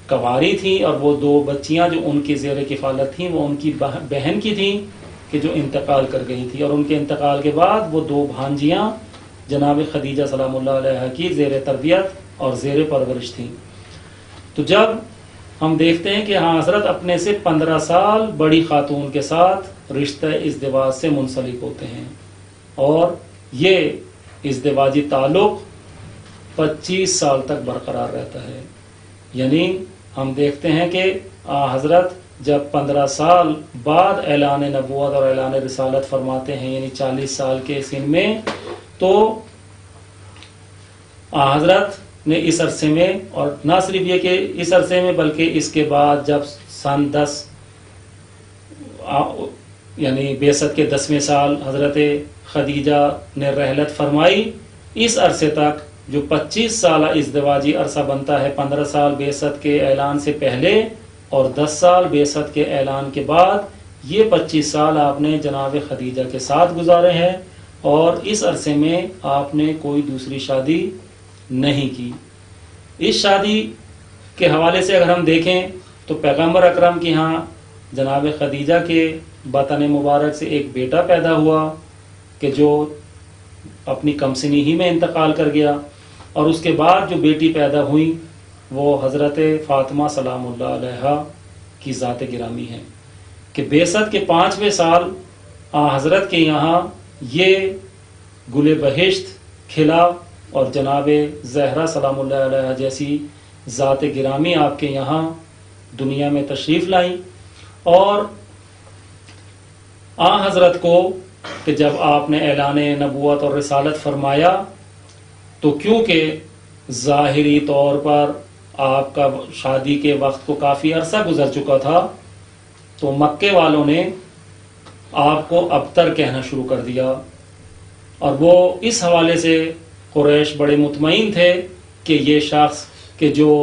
کنواری تھیں اور وہ 2 بچیاں جو ان کی زیر کفالت تھیں وہ ان کی بہن کی تھیں کہ جو انتقال کر گئی تھی، اور ان کے انتقال کے بعد وہ 2 بھانجیاں جناب خدیجہ سلام اللہ علیہ کی زیر تربیت اور زیر پرورش تھیں۔ تو جب ہم دیکھتے ہیں کہ ہاں حضرت اپنے سے 15 سال بڑی خاتون کے ساتھ رشتہ ازدواج سے منسلک ہوتے ہیں، اور یہ ازدواجی تعلق 25 سال تک برقرار رہتا ہے۔ یعنی ہم دیکھتے ہیں کہ حضرت جب 15 سال بعد اعلان نبوت اور اعلان رسالت فرماتے ہیں، یعنی 40 سال کے سن میں، تو حضرت نے اس عرصے میں، اور نہ صرف یہ کہ اس عرصے میں بلکہ اس کے بعد جب سن 10 یعنی بعثت کے 10ویں سال حضرت خدیجہ نے رحلت فرمائی، اس عرصے تک جو 25 سالہ ازدواجی عرصہ بنتا ہے، 15 سال بعثت کے اعلان سے پہلے اور 10 سال بعثت کے اعلان کے بعد، یہ 25 سال آپ نے جناب خدیجہ کے ساتھ گزارے ہیں، اور اس عرصے میں آپ نے کوئی دوسری شادی نہیں کی۔ اس شادی کے حوالے سے اگر ہم دیکھیں تو پیغمبر اکرم کی ہاں جناب خدیجہ کے بطن مبارک سے ایک بیٹا پیدا ہوا کہ جو اپنی کم سنی ہی میں انتقال کر گیا، اور اس کے بعد جو بیٹی پیدا ہوئی وہ حضرت فاطمہ سلام اللہ علیہ کی ذات گرامی ہے، کہ بعثت کے 5ویں سال حضرت کے یہاں یہ گل بہشت کھلا، اور جناب زہرا سلام اللہ علیہ جیسی ذات گرامی آپ کے یہاں دنیا میں تشریف لائیں، اور حضرت کو کہ جب آپ نے اعلان نبوت اور رسالت فرمایا تو کیونکہ ظاہری طور پر آپ کا شادی کے وقت کو کافی عرصہ گزر چکا تھا، تو مکے والوں نے آپ کو ابتر کہنا شروع کر دیا، اور وہ اس حوالے سے قریش بڑے مطمئن تھے کہ یہ شخص کہ جو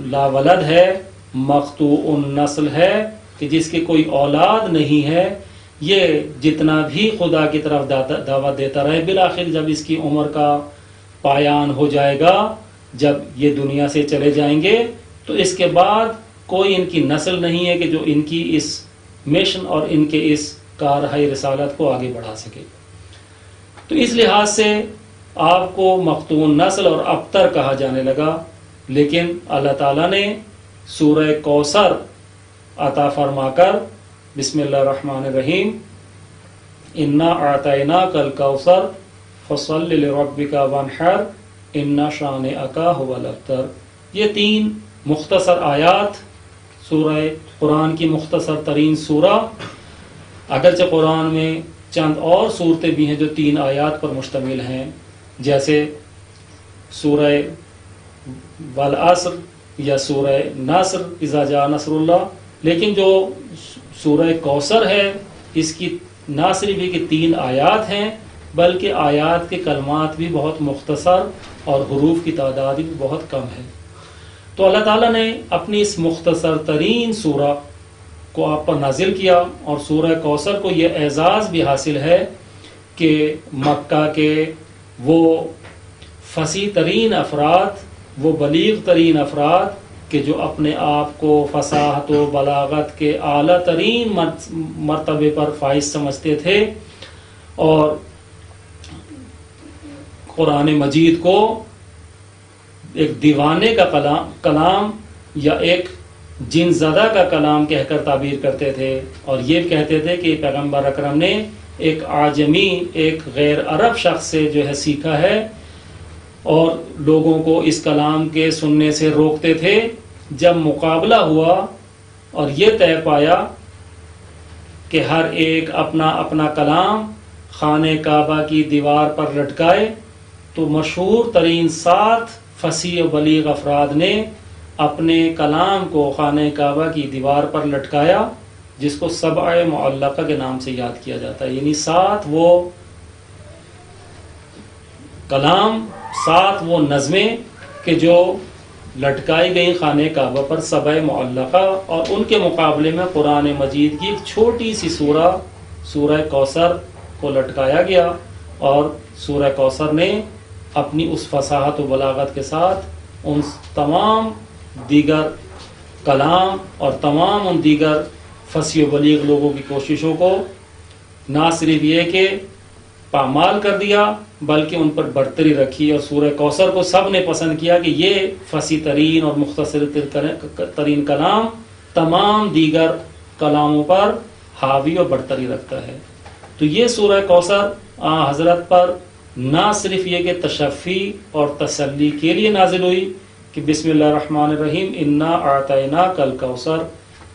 لا ولد ہے، مقطوع النسل ہے، کہ جس کی کوئی اولاد نہیں ہے، یہ جتنا بھی خدا کی طرف دعوت دیتا رہے، بالآخر جب اس کی عمر کا پایان ہو جائے گا، جب یہ دنیا سے چلے جائیں گے، تو اس کے بعد کوئی ان کی نسل نہیں ہے کہ جو ان کی اس مشن اور ان کے اس کارہائے رسالت کو آگے بڑھا سکے۔ تو اس لحاظ سے آپ کو مقطوع نسل اور ابتر کہا جانے لگا، لیکن اللہ تعالیٰ نے سورہ کوثر عطا فرما کر بسم اللہ الرحمن الرحیم انا اعطیناک الکوثر فصل لربک وانحر ان شانئک هو الابتر، یہ 3 مختصر آیات سورہ قرآن کی مختصر ترین سورہ، اگرچہ قرآن میں چند اور صورتیں بھی ہیں جو 3 آیات پر مشتمل ہیں، جیسے سورہ والعصر یا سورہ نصر اذا جاء نصر اللہ، لیکن جو سورہ کوثر ہے اس کی نہ صرف یہ کہ 3 آیات ہیں بلکہ آیات کے کلمات بھی بہت مختصر اور حروف کی تعداد بھی بہت کم ہے۔ تو اللہ تعالیٰ نے اپنی اس مختصر ترین سورہ کو آپ پر نازل کیا، اور سورہ کوثر کو یہ اعزاز بھی حاصل ہے کہ مکہ کے وہ فصیح ترین افراد وہ بلیغ ترین افراد کہ جو اپنے آپ کو فصاحت و بلاغت کے اعلیٰ ترین مرتبے پر فائز سمجھتے تھے اور قرآن مجید کو ایک دیوانے کا کلام یا ایک جن زدہ کا کلام کہہ کر تعبیر کرتے تھے، اور یہ کہتے تھے کہ پیغمبر اکرم نے ایک اعجمی، ایک غیر عرب شخص سے جو ہے سیکھا ہے، اور لوگوں کو اس کلام کے سننے سے روکتے تھے۔ جب مقابلہ ہوا اور یہ طے پایا کہ ہر ایک اپنا اپنا کلام خانہ کعبہ کی دیوار پر لٹکائے، تو مشہور ترین 7 فصیح و بلیغ افراد نے اپنے کلام کو خانہ کعبہ کی دیوار پر لٹکایا، جس کو سبع معلقہ کے نام سے یاد کیا جاتا ہے، یعنی 7 وہ کلام، 7 وہ نظمیں کہ جو لٹکائی گئی خانہ کعبہ پر سبع معلقہ، اور ان کے مقابلے میں قرآن مجید کی ایک چھوٹی سی سورہ کوثر کو لٹکایا گیا، اور سورہ کوثر نے اپنی اس فصاحت و بلاغت کے ساتھ ان تمام دیگر کلام اور تمام ان دیگر فصیح و بلیغ لوگوں کی کوششوں کو نہ صرف یہ کہ پامال کر دیا، بلکہ ان پر برتری رکھی، اور سورہ کوثر کو سب نے پسند کیا کہ یہ فصیح ترین اور مختصر ترین کلام تمام دیگر کلاموں پر حاوی اور برتری رکھتا ہے۔ تو یہ سورہ کوثر حضرت پر نہ صرف یہ کہ تشفی اور تسلی کے لیے نازل ہوئی کہ بسم اللہ الرحمن الرحیم انا اعطیناک الکوثر،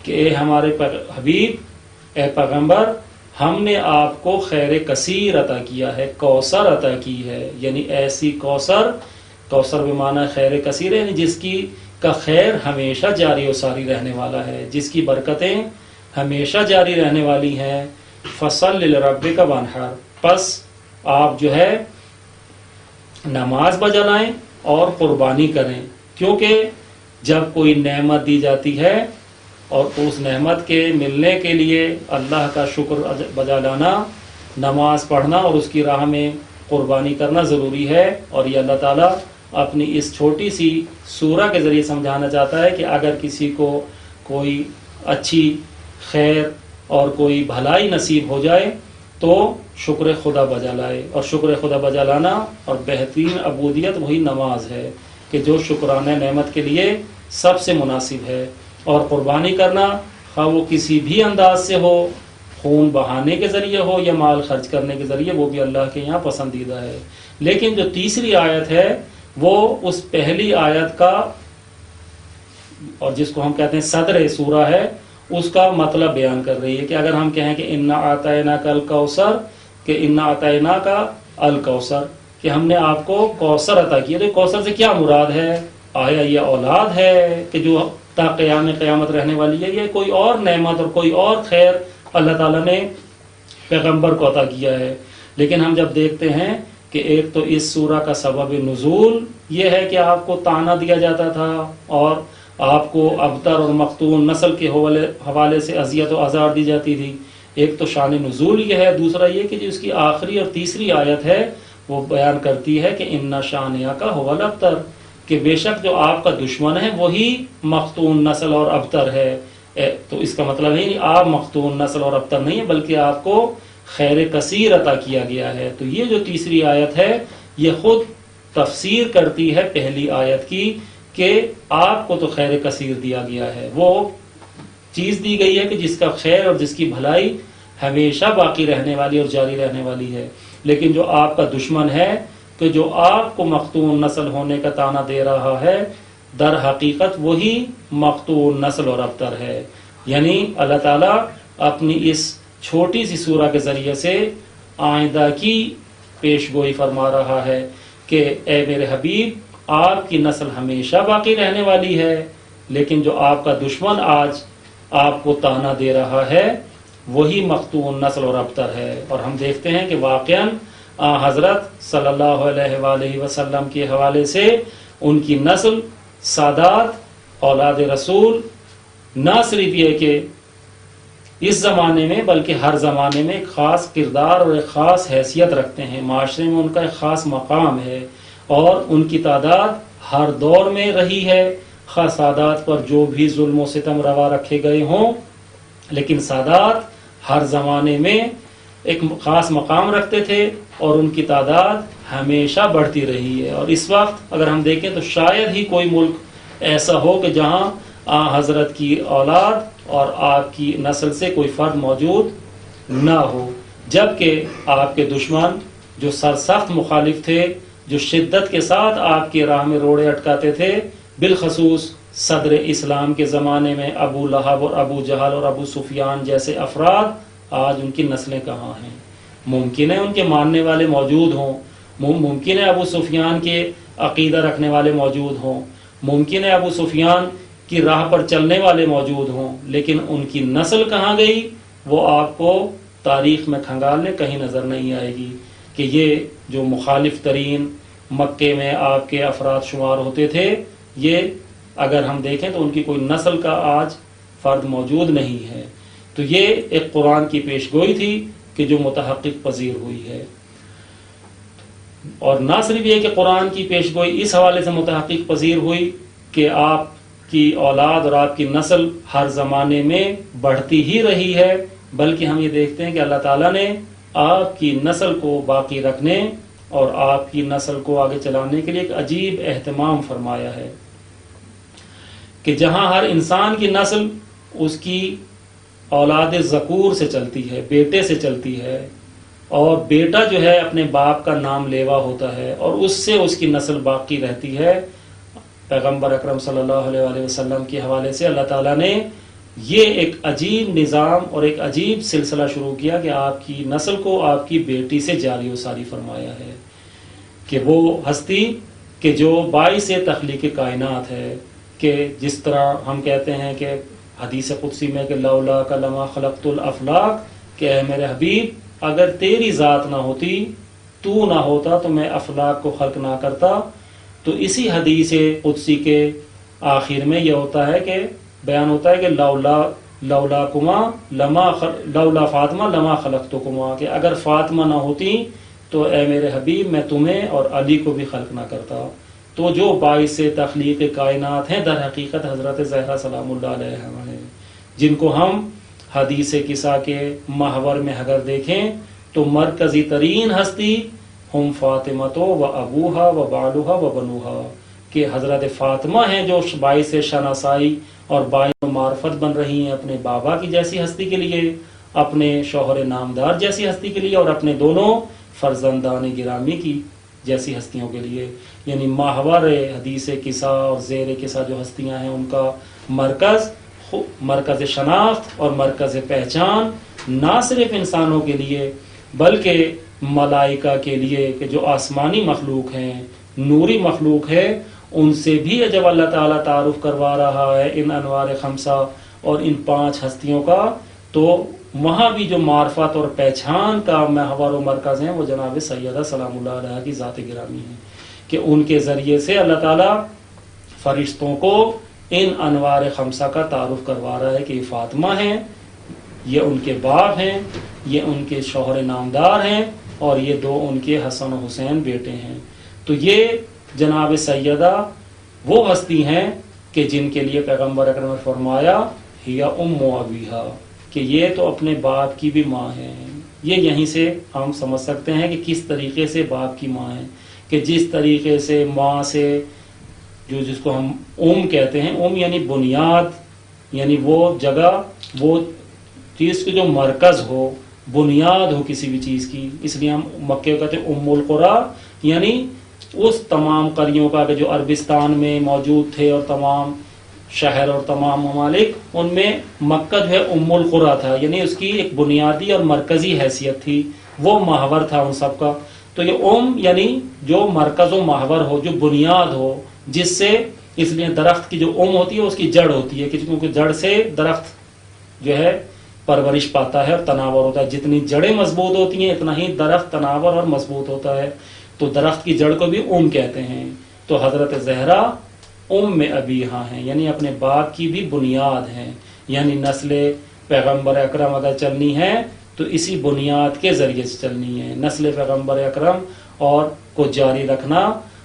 کہ اے ہمارے حبیب، اے پیغمبر، ہم نے آپ کو خیر کثیر عطا کیا ہے، کوثر عطا کی ہے، یعنی ایسی کوثر بمعنی خیر کثیر، یعنی جس کی کا خیر ہمیشہ جاری و ساری رہنے والا ہے، جس کی برکتیں ہمیشہ جاری رہنے والی ہیں۔ فصل لربک وانحر، پس آپ جو ہے نماز بجا لائیں اور قربانی کریں، کیونکہ جب کوئی نعمت دی جاتی ہے اور اس نعمت کے ملنے کے لیے اللہ کا شکر بجا لانا، نماز پڑھنا اور اس کی راہ میں قربانی کرنا ضروری ہے۔ اور یہ اللہ تعالیٰ اپنی اس چھوٹی سی سورہ کے ذریعے سمجھانا چاہتا ہے کہ اگر کسی کو کوئی اچھی خیر اور کوئی بھلائی نصیب ہو جائے تو شکر خدا بجا لائے، اور شکر خدا بجا لانا اور بہترین عبودیت وہی نماز ہے کہ جو شکرانہ نعمت کے لیے سب سے مناسب ہے۔ اور قربانی کرنا خواہ وہ کسی بھی انداز سے ہو، خون بہانے کے ذریعے ہو یا مال خرچ کرنے کے ذریعے، وہ بھی اللہ کے یہاں پسندیدہ ہے۔ لیکن جو تیسری آیت ہے وہ اس پہلی آیت کا، اور جس کو ہم کہتے ہیں صدر سورہ ہے، اس کا مطلب بیان کر رہی ہے کہ اگر ہم کہیں کہ انا اعطیناک الکوثر، کہ انا اعطیناک الکوثر، کہ ہم نے آپ کو کوثر عطا کیا، تو کوثر سے کیا مراد ہے؟ آیا یہ اولاد ہے کہ جو تا قیامت رہنے والی ہے، یا کوئی اور نعمت اور کوئی اور خیر اللہ تعالیٰ نے پیغمبر کو عطا کیا ہے؟ لیکن ہم جب دیکھتے ہیں کہ ایک تو اس سورہ کا سبب نزول یہ ہے کہ آپ کو طعنہ دیا جاتا تھا اور آپ کو ابتر اور مقتون نسل کے حوالے سے اذیت و آزار دی جاتی تھی، ایک تو شان نزول یہ ہے، دوسرا یہ کہ جو اس کی آخری اور تیسری آیت ہے وہ بیان کرتی ہے کہ ان شانیہ کا هو الابتر، کہ بے شک جو آپ کا دشمن ہے وہی مختون نسل اور ابتر ہے۔ تو اس کا مطلب ہے نہیں آپ مختون نسل اور ابتر نہیں ہے، بلکہ آپ کو خیر کثیر عطا کیا گیا ہے۔ تو یہ جو تیسری آیت ہے یہ خود تفسیر کرتی ہے پہلی آیت کی کہ آپ کو تو خیر کثیر دیا گیا ہے، وہ چیز دی گئی ہے کہ جس کا خیر اور جس کی بھلائی ہمیشہ باقی رہنے والی اور جاری رہنے والی ہے۔ لیکن جو آپ کا دشمن ہے، کہ جو آپ کو مختون نسل ہونے کا طعنہ دے رہا ہے، در حقیقت وہی مختون نسل اور ابتر ہے۔ یعنی اللہ تعالیٰ اپنی اس چھوٹی سی سورہ کے ذریعے سے آئندہ کی پیش گوئی فرما رہا ہے کہ اے میرے حبیب، آپ کی نسل ہمیشہ باقی رہنے والی ہے، لیکن جو آپ کا دشمن آج آپ کو طعنہ دے رہا ہے وہی مختون نسل اور ابتر ہے۔ اور ہم دیکھتے ہیں کہ واقعاً حضرت صلی اللہ علیہ وآلہ وسلم کے حوالے سے ان کی نسل سادات اولاد رسول نہ صرف یہ کہ اس زمانے میں بلکہ ہر زمانے میں ایک خاص کردار اور ایک خاص حیثیت رکھتے ہیں، معاشرے میں ان کا ایک خاص مقام ہے، اور ان کی تعداد ہر دور میں رہی ہے، خواہ سادات پر جو بھی ظلم و ستم روا رکھے گئے ہوں، لیکن سادات ہر زمانے میں ایک خاص مقام رکھتے تھے اور ان کی تعداد ہمیشہ بڑھتی رہی ہے. اور اس وقت اگر ہم دیکھیں تو شاید ہی کوئی ملک ایسا ہو کہ جہاں حضرت کی اولاد اور آپ کی نسل سے کوئی فرد موجود نہ ہو، جبکہ آپ کے دشمن جو سرسخت مخالف تھے، جو شدت کے ساتھ آپ کی راہ میں روڑے اٹکاتے تھے، بالخصوص صدر اسلام کے زمانے میں ابو لہب اور ابو جہل اور ابو سفیان جیسے افراد، آج ان کی نسلیں کہاں ہیں؟ ممکن ہے ان کے ماننے والے موجود ہوں، ممکن ہے ابو سفیان کے عقیدہ رکھنے والے موجود ہوں، ممکن ہے ابو سفیان کی راہ پر چلنے والے موجود ہوں، لیکن ان کی نسل کہاں گئی وہ آپ کو تاریخ میں کھنگالنے کہیں نظر نہیں آئے گی کہ یہ جو مخالف ترین مکے میں آپ کے افراد شمار ہوتے تھے، یہ اگر ہم دیکھیں تو ان کی کوئی نسل کا آج فرد موجود نہیں ہے. تو یہ ایک قرآن کی پیش گوئی تھی کہ جو متحقق پذیر ہوئی ہے. اور نہ صرف یہ کہ قرآن کی پیش گوئی اس حوالے سے متحقق پذیر ہوئی کہ آپ کی اولاد اور آپ کی نسل ہر زمانے میں بڑھتی ہی رہی ہے، بلکہ ہم یہ دیکھتے ہیں کہ اللہ تعالیٰ نے آپ کی نسل کو باقی رکھنے اور آپ کی نسل کو آگے چلانے کے لیے ایک عجیب اہتمام فرمایا ہے کہ جہاں ہر انسان کی نسل اس کی اولاد ذکور سے چلتی ہے، بیٹے سے چلتی ہے، اور بیٹا جو ہے اپنے باپ کا نام لیوا ہوتا ہے اور اس سے اس کی نسل باقی رہتی ہے، پیغمبر اکرم صلی اللہ علیہ وآلہ وسلم کے حوالے سے اللہ تعالیٰ نے یہ ایک عجیب نظام اور ایک عجیب سلسلہ شروع کیا کہ آپ کی نسل کو آپ کی بیٹی سے جاری و ساری فرمایا ہے، کہ وہ ہستی کہ جو باعث تخلیق کائنات ہے، کہ جس طرح ہم کہتے ہیں کہ حدیث قدسی میں کہ لولا لما خلقت الافلاق، کہ اے میرے حبیب اگر تیری ذات نہ ہوتی، تو نہ ہوتا تو میں افلاق کو خلق نہ کرتا. تو اسی حدیث قدسی کے آخر میں یہ ہوتا ہے کہ بیان ہوتا ہے کہ لولا فاطمہ لما خلقتکما، کہ اگر فاطمہ نہ ہوتی تو اے میرے حبیب میں تمہیں اور علی کو بھی خلق نہ کرتا. تو جو باعث تخلیق کائنات ہیں در حقیقت حضرت زہرا سلام اللہ علیہ ہیں، جن کو ہم حدیث کسا کے محور میں اگر دیکھیں تو مرکزی ترین ہستی ہم فاطمہ و ابوہا و بالوہا و بنوہا، کہ حضرت فاطمہ ہیں جو باعث شناسائی اور باعث معرفت بن رہی ہیں اپنے بابا کی جیسی ہستی کے لیے، اپنے شوہر نامدار جیسی ہستی کے لیے، اور اپنے دونوں فرزندان گرامی کی جیسی ہستیوں کے لیے. یعنی محور حدیث کسا اور زیر کسا جو ہستیاں ہیں ان کا مرکز شناخت اور مرکز پہچان نہ صرف انسانوں کے لیے بلکہ ملائکہ کے لیے، کہ جو آسمانی مخلوق ہیں، نوری مخلوق ہے، ان سے بھی جب اللہ تعالیٰ تعارف کروا رہا ہے ان انوار خمسہ اور ان 5 ہستیوں کا، تو وہاں بھی جو معرفت اور پہچان کا محور و مرکز ہیں وہ جناب سیدہ سلام اللہ علیہ کی ذات گرامی ہے، کہ ان کے ذریعے سے اللہ تعالیٰ فرشتوں کو ان انوار خمسہ کا تعارف کروا رہا ہے کہ یہ فاطمہ ہیں، یہ ان کے باپ ہیں، یہ ان کے شوہر نامدار ہیں، اور یہ 2 ان کے حسن و حسین بیٹے ہیں. تو یہ جناب سیدہ وہ ہستی ہیں کہ جن کے لیے پیغمبر اکرم نے فرمایا ہیا ام ابیہا، کہ یہ تو اپنے باپ کی بھی ماں ہیں. یہ یہیں سے ہم سمجھ سکتے ہیں کہ کس طریقے سے باپ کی ماں ہیں، کہ جس طریقے سے ماں سے جس کو ہم کہتے ہیں، یعنی بنیاد، یعنی وہ جگہ، وہ چیز کی جو مرکز ہو، بنیاد ہو کسی بھی چیز کی. اس لیے ہم مکے کو کہتے ہیں ام القریٰ، یعنی اس تمام قریوں کا کہ جو عربستان میں موجود تھے اور تمام شہر اور تمام ممالک، ان میں مکہ جو ہے ام القریٰ تھا، یعنی اس کی ایک بنیادی اور مرکزی حیثیت تھی، وہ محور تھا ان سب کا. تو یہ یعنی جو مرکز و محور ہو، جو بنیاد ہو، جس سے، اس لیے درخت کی جو ہوتی ہے اس کی جڑ ہوتی ہے، کیونکہ جڑ سے درخت جو ہے پرورش پاتا ہے اور تناور ہوتا ہے. جتنی جڑیں مضبوط ہوتی ہیں اتنا ہی درخت تناور اور مضبوط ہوتا ہے. تو درخت کی جڑ کو بھی کہتے ہیں. تو حضرت زہرا ابیہا ہیں، یعنی اپنے باپ کی بھی بنیاد ہیں. یعنی نسل پیغمبر اکرم اگر چلنی ہے تو اسی بنیاد کے ذریعے سے چلنی ہے. نسل پیغمبر اکرم اور کو جاری رکھنا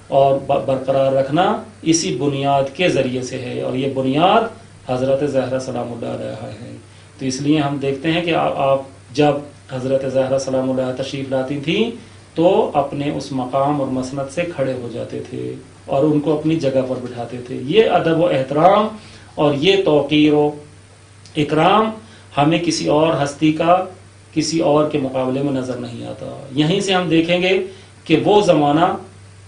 اور برقرار رکھنا اسی بنیاد کے ذریعے سے ہے، اور یہ بنیاد حضرت زہرا سلام اللہ علیہ ہے۔ تو اس لیے ہم دیکھتے ہیں کہ آپ جب حضرت زہرا سلام اللہ علیہ تشریف لاتی تھیں تو اپنے اس مقام اور مسند سے کھڑے ہو جاتے تھے اور ان کو اپنی جگہ پر بٹھاتے تھے۔ یہ ادب و احترام اور یہ توقیر و اکرام ہمیں کسی اور ہستی کا کسی اور کے مقابلے میں نظر نہیں آتا۔ یہیں سے ہم دیکھیں گے کہ وہ زمانہ،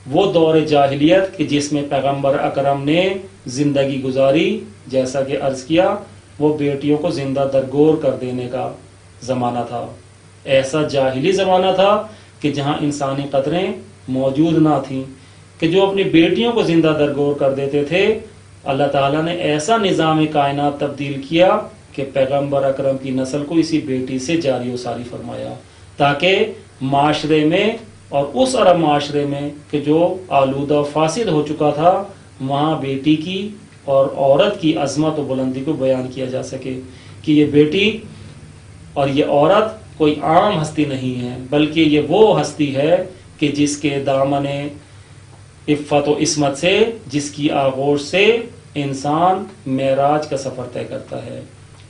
وہ دور جاہلیت کہ جس میں پیغمبر اکرم نے زندگی گزاری، جیسا کہ عرض کیا، وہ بیٹیوں کو زندہ درگور کر دینے کا زمانہ تھا۔ ایسا جاہلی زمانہ تھا کہ جہاں انسانی قدریں موجود نہ تھیں، کہ جو اپنی بیٹیوں کو زندہ درگور کر دیتے تھے۔ اللہ تعالیٰ نے ایسا نظام کائنات تبدیل کیا کہ پیغمبر اکرم کی نسل کو اسی بیٹی سے جاری و ساری فرمایا، تاکہ معاشرے میں اور اس عرب معاشرے میں کہ جو آلودہ و فاسد ہو چکا تھا، وہاں بیٹی کی اور عورت کی عظمت و بلندی کو بیان کیا جا سکے کہ یہ بیٹی اور یہ عورت کوئی عام ہستی نہیں ہے، بلکہ یہ وہ ہستی ہے کہ جس کے دامن عفت و عصمت سے، جس کی آغوش سے انسان معراج کا سفر طے کرتا ہے۔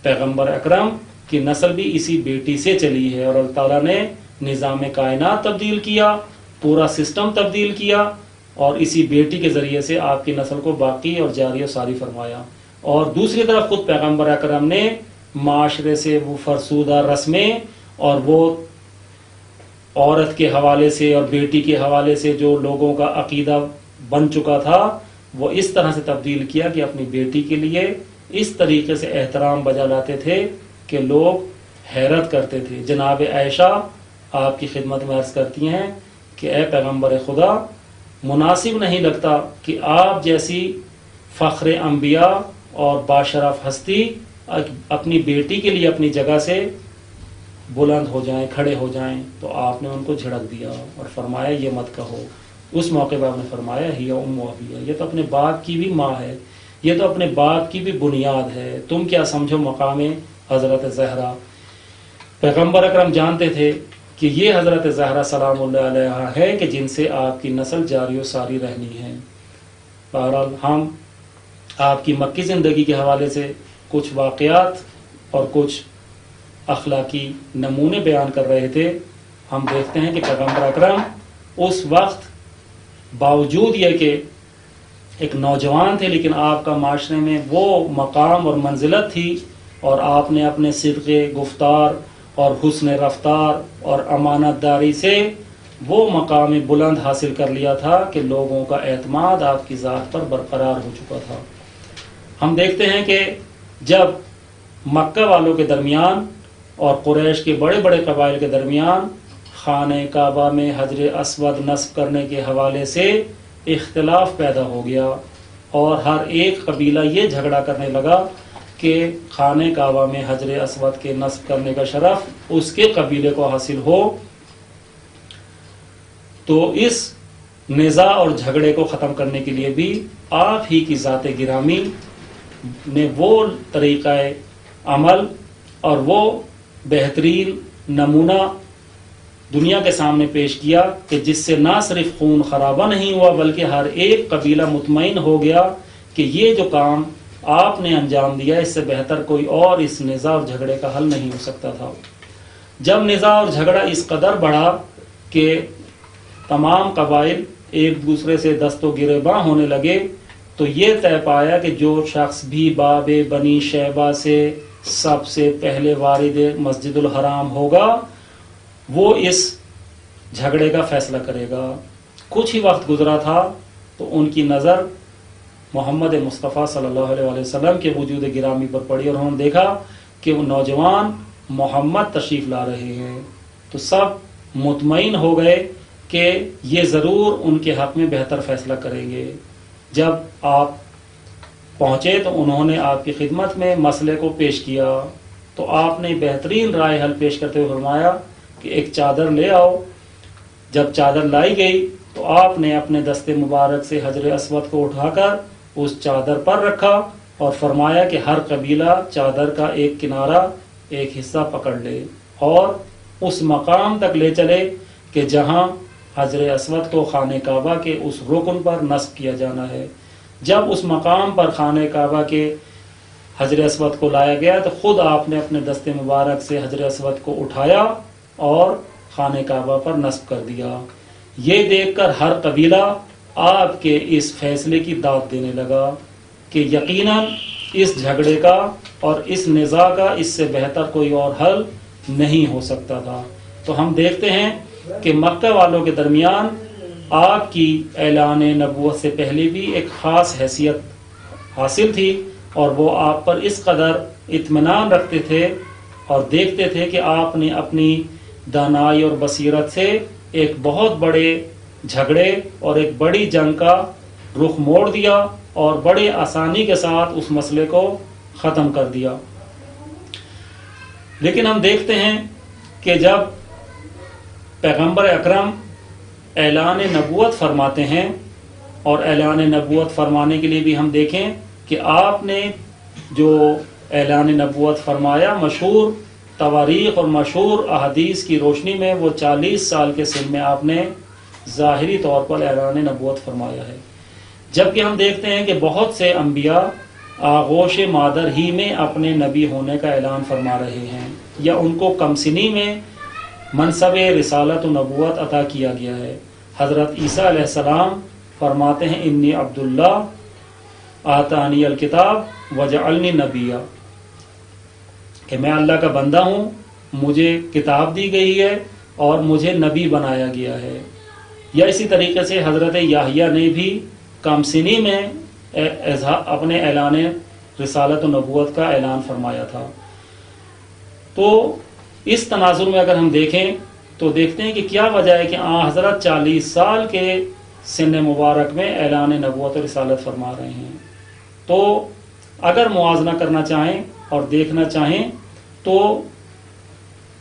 پیغمبر اکرم کی نسل بھی اسی بیٹی سے چلی ہے، اور اللہ تعالیٰ نے نظام کائنات تبدیل کیا، پورا سسٹم تبدیل کیا، اور اسی بیٹی کے ذریعے سے آپ کی نسل کو باقی اور جاری و ساری فرمایا۔ اور دوسری طرف خود پیغمبر اکرم نے معاشرے سے وہ فرسودہ رسمیں اور وہ عورت کے حوالے سے اور بیٹی کے حوالے سے جو لوگوں کا عقیدہ بن چکا تھا، وہ اس طرح سے تبدیل کیا کہ اپنی بیٹی کے لیے اس طریقے سے احترام بجا لاتے تھے کہ لوگ حیرت کرتے تھے۔ جناب عائشہ آپ کی خدمت میں عرض کرتی ہیں کہ اے پیغمبر خدا، مناسب نہیں لگتا کہ آپ جیسی فخر انبیاء اور باشرف ہستی اپنی بیٹی کے لیے اپنی جگہ سے بلند ہو جائیں، کھڑے ہو جائیں۔ تو آپ نے ان کو جھڑک دیا اور فرمایا یہ مت کہو۔ اس موقع پر آپ نے فرمایا ہی ام ابیہ، یہ تو اپنے باپ کی بھی ماں ہے، یہ تو اپنے باپ کی بھی بنیاد ہے، تم کیا سمجھو مقام حضرت زہرا۔ پیغمبر اکرم جانتے تھے کہ یہ حضرت زہرا سلام اللہ علیہ ہے کہ جن سے آپ کی نسل جاری و ساری رہنی ہے۔ بہرحال ہم آپ کی مکی زندگی کے حوالے سے کچھ واقعات اور کچھ اخلاقی نمونے بیان کر رہے تھے۔ ہم دیکھتے ہیں کہ پیغمبر اکرم اس وقت باوجود یہ کہ ایک نوجوان تھے، لیکن آپ کا معاشرے میں وہ مقام اور منزلت تھی، اور آپ نے اپنے صدق گفتار اور حسن رفتار اور امانت داری سے وہ مقام بلند حاصل کر لیا تھا کہ لوگوں کا اعتماد آپ کی ذات پر برقرار ہو چکا تھا۔ ہم دیکھتے ہیں کہ جب مکہ والوں کے درمیان اور قریش کے بڑے بڑے قبائل کے درمیان خانہ کعبہ میں حجر اسود نصب کرنے کے حوالے سے اختلاف پیدا ہو گیا، اور ہر ایک قبیلہ یہ جھگڑا کرنے لگا کہ خانہ کعبہ میں حجر اسود کے نصب کرنے کا شرف اس کے قبیلے کو حاصل ہو۔ تو اس نزاع اور جھگڑے کو ختم کرنے کے لیے بھی آپ ہی کی ذات گرامی نے وہ طریقہ عمل اور وہ بہترین نمونہ دنیا کے سامنے پیش کیا کہ جس سے نہ صرف خون خرابہ نہیں ہوا، بلکہ ہر ایک قبیلہ مطمئن ہو گیا کہ یہ جو کام آپ نے انجام دیا اس سے بہتر کوئی اور اس نزاع اور جھگڑے کا حل نہیں ہو سکتا تھا۔ جب نزاع اور جھگڑا اس قدر بڑھا کہ تمام قبائل ایک دوسرے سے دست و گریباں ہونے لگے، تو یہ طے پایا کہ جو شخص بھی باب بنی شیبہ سے سب سے پہلے وارد مسجد الحرام ہوگا وہ اس جھگڑے کا فیصلہ کرے گا۔ کچھ ہی وقت گزرا تھا تو ان کی نظر محمد مصطفیٰ صلی اللہ علیہ وسلم کے وجود گرامی پر پڑی، اور انہوں نے دیکھا کہ وہ نوجوان محمد تشریف لا رہے ہیں، تو سب مطمئن ہو گئے کہ یہ ضرور ان کے حق میں بہتر فیصلہ کریں گے۔ جب آپ پہنچے تو انہوں نے آپ کی خدمت میں مسئلے کو پیش کیا، تو آپ نے بہترین رائے حل پیش کرتے ہوئے فرمایا کہ ایک چادر لے آؤ۔ جب چادر لائی گئی تو آپ نے اپنے دست مبارک سے حجر اسود کو اٹھا کر اس چادر پر رکھا اور فرمایا کہ ہر قبیلہ چادر کا ایک کنارہ، ایک حصہ پکڑ لے اور اس مقام تک لے چلے کہ جہاں حجر اسود کو خانہ کعبہ کے اس رکن پر نصب کیا جانا ہے۔ جب اس مقام پر خانہ کعبہ کے حجر اسود کو لایا گیا تو خود آپ نے اپنے دست مبارک سے حجر اسود کو اٹھایا اور خانہ کعبہ پر نصب کر دیا۔ یہ دیکھ کر ہر قبیلہ آپ کے اس فیصلے کی داد دینے لگا کہ یقیناً اس جھگڑے کا اور اس نزاع کا اس سے بہتر کوئی اور حل نہیں ہو سکتا تھا۔ تو ہم دیکھتے ہیں کہ مکہ والوں کے درمیان آپ کی اعلان نبوت سے پہلے بھی ایک خاص حیثیت حاصل تھی، اور وہ آپ پر اس قدر اطمینان رکھتے تھے اور دیکھتے تھے کہ آپ نے اپنی دانائی اور بصیرت سے ایک بہت بڑے جھگڑے اور ایک بڑی جنگ کا رخ موڑ دیا اور بڑے آسانی کے ساتھ اس مسئلے کو ختم کر دیا۔ لیکن ہم دیکھتے ہیں کہ جب پیغمبر اکرم اعلان نبوت فرماتے ہیں، اور اعلان نبوت فرمانے کے لیے بھی ہم دیکھیں کہ آپ نے جو اعلان نبوت فرمایا مشہور تواریخ اور مشہور احادیث کی روشنی میں وہ 40 سال کے سن میں آپ نے ظاہری طور پر اعلان نبوت فرمایا ہے، جبکہ ہم دیکھتے ہیں کہ بہت سے انبیاء آغوش مادر ہی میں اپنے نبی ہونے کا اعلان فرما رہے ہیں، یا ان کو کم سنی میں منصب رسالت و نبوت عطا کیا گیا ہے۔ حضرت عیسیٰ علیہ السلام فرماتے ہیں انی عبداللہ آتانی الکتاب وجعلنی نبیہ، کہ میں اللہ کا بندہ ہوں، مجھے کتاب دی گئی ہے اور مجھے نبی بنایا گیا ہے۔ یا اسی طریقے سے حضرت یحییٰ نے بھی کم سنی میں اپنے اعلان رسالت و نبوت کا اعلان فرمایا تھا۔ تو اس تناظر میں اگر ہم دیکھیں تو دیکھتے ہیں کہ کیا وجہ ہے کہ حضرت 40 سال کے سن مبارک میں اعلان نبوت و رسالت فرما رہے ہیں۔ تو اگر موازنہ کرنا چاہیں اور دیکھنا چاہیں تو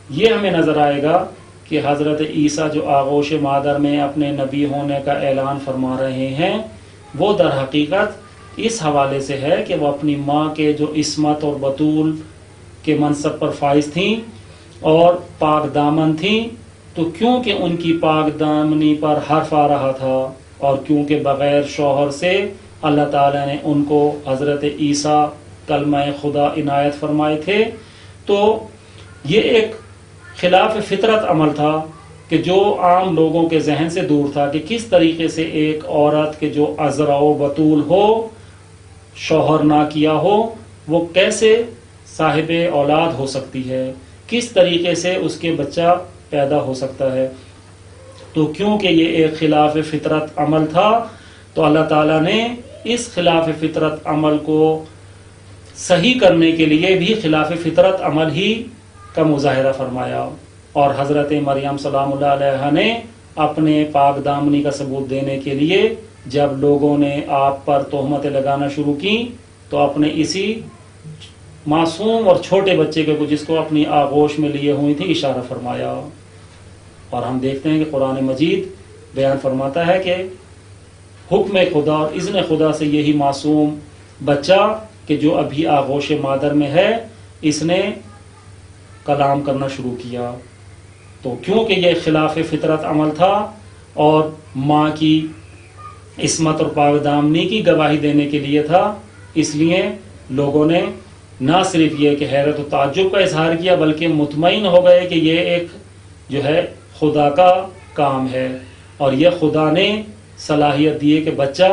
یہ ہمیں نظر آئے گا کہ حضرت عیسیٰ جو آغوش مادر میں اپنے نبی ہونے کا اعلان فرما رہے ہیں وہ در حقیقت اس حوالے سے ہے کہ وہ اپنی ماں کے جو عصمت اور بطول کے منصب پر فائز تھیں اور پاک دامن تھیں، تو کیونکہ ان کی پاک دامنی پر حرف آ رہا تھا اور کیونکہ بغیر شوہر سے اللہ تعالیٰ نے ان کو حضرت عیسیٰ کلمہ خدا عنایت فرمائے تھے، تو یہ ایک خلاف فطرت عمل تھا کہ جو عام لوگوں کے ذہن سے دور تھا کہ کس طریقے سے ایک عورت کے جو عذرا و بطول ہو، شوہر نہ کیا ہو، وہ کیسے صاحب اولاد ہو سکتی ہے، کس طریقے سے اس کے بچہ پیدا ہو سکتا ہے۔ تو کیونکہ یہ ایک خلاف فطرت عمل تھا تو اللہ تعالیٰ نے اس خلاف فطرت عمل کو صحیح کرنے کے لیے بھی خلاف فطرت عمل ہی کا مظاہرہ فرمایا، اور حضرت مریم سلام اللہ علیہا نے اپنے پاک دامنی کا ثبوت دینے کے لیے جب لوگوں نے آپ پر تہمتیں لگانا شروع کی تو اپنے اسی معصوم اور چھوٹے بچے کو جس کو اپنی آغوش میں لیے ہوئی تھی اشارہ فرمایا۔ اور ہم دیکھتے ہیں کہ قرآن مجید بیان فرماتا ہے کہ حکم خدا اور اذن خدا سے یہی معصوم بچہ کہ جو ابھی آغوش مادر میں ہے اس نے کلام کرنا شروع کیا۔ تو کیونکہ یہ خلاف فطرت عمل تھا اور ماں کی عصمت اور پاک دامنی کی گواہی دینے کے لیے تھا، اس لیے لوگوں نے نہ صرف یہ کہ حیرت و تعجب کا اظہار کیا بلکہ مطمئن ہو گئے کہ یہ ایک جو ہے خدا کا کام ہے، اور یہ خدا نے صلاحیت دی ہے کہ بچہ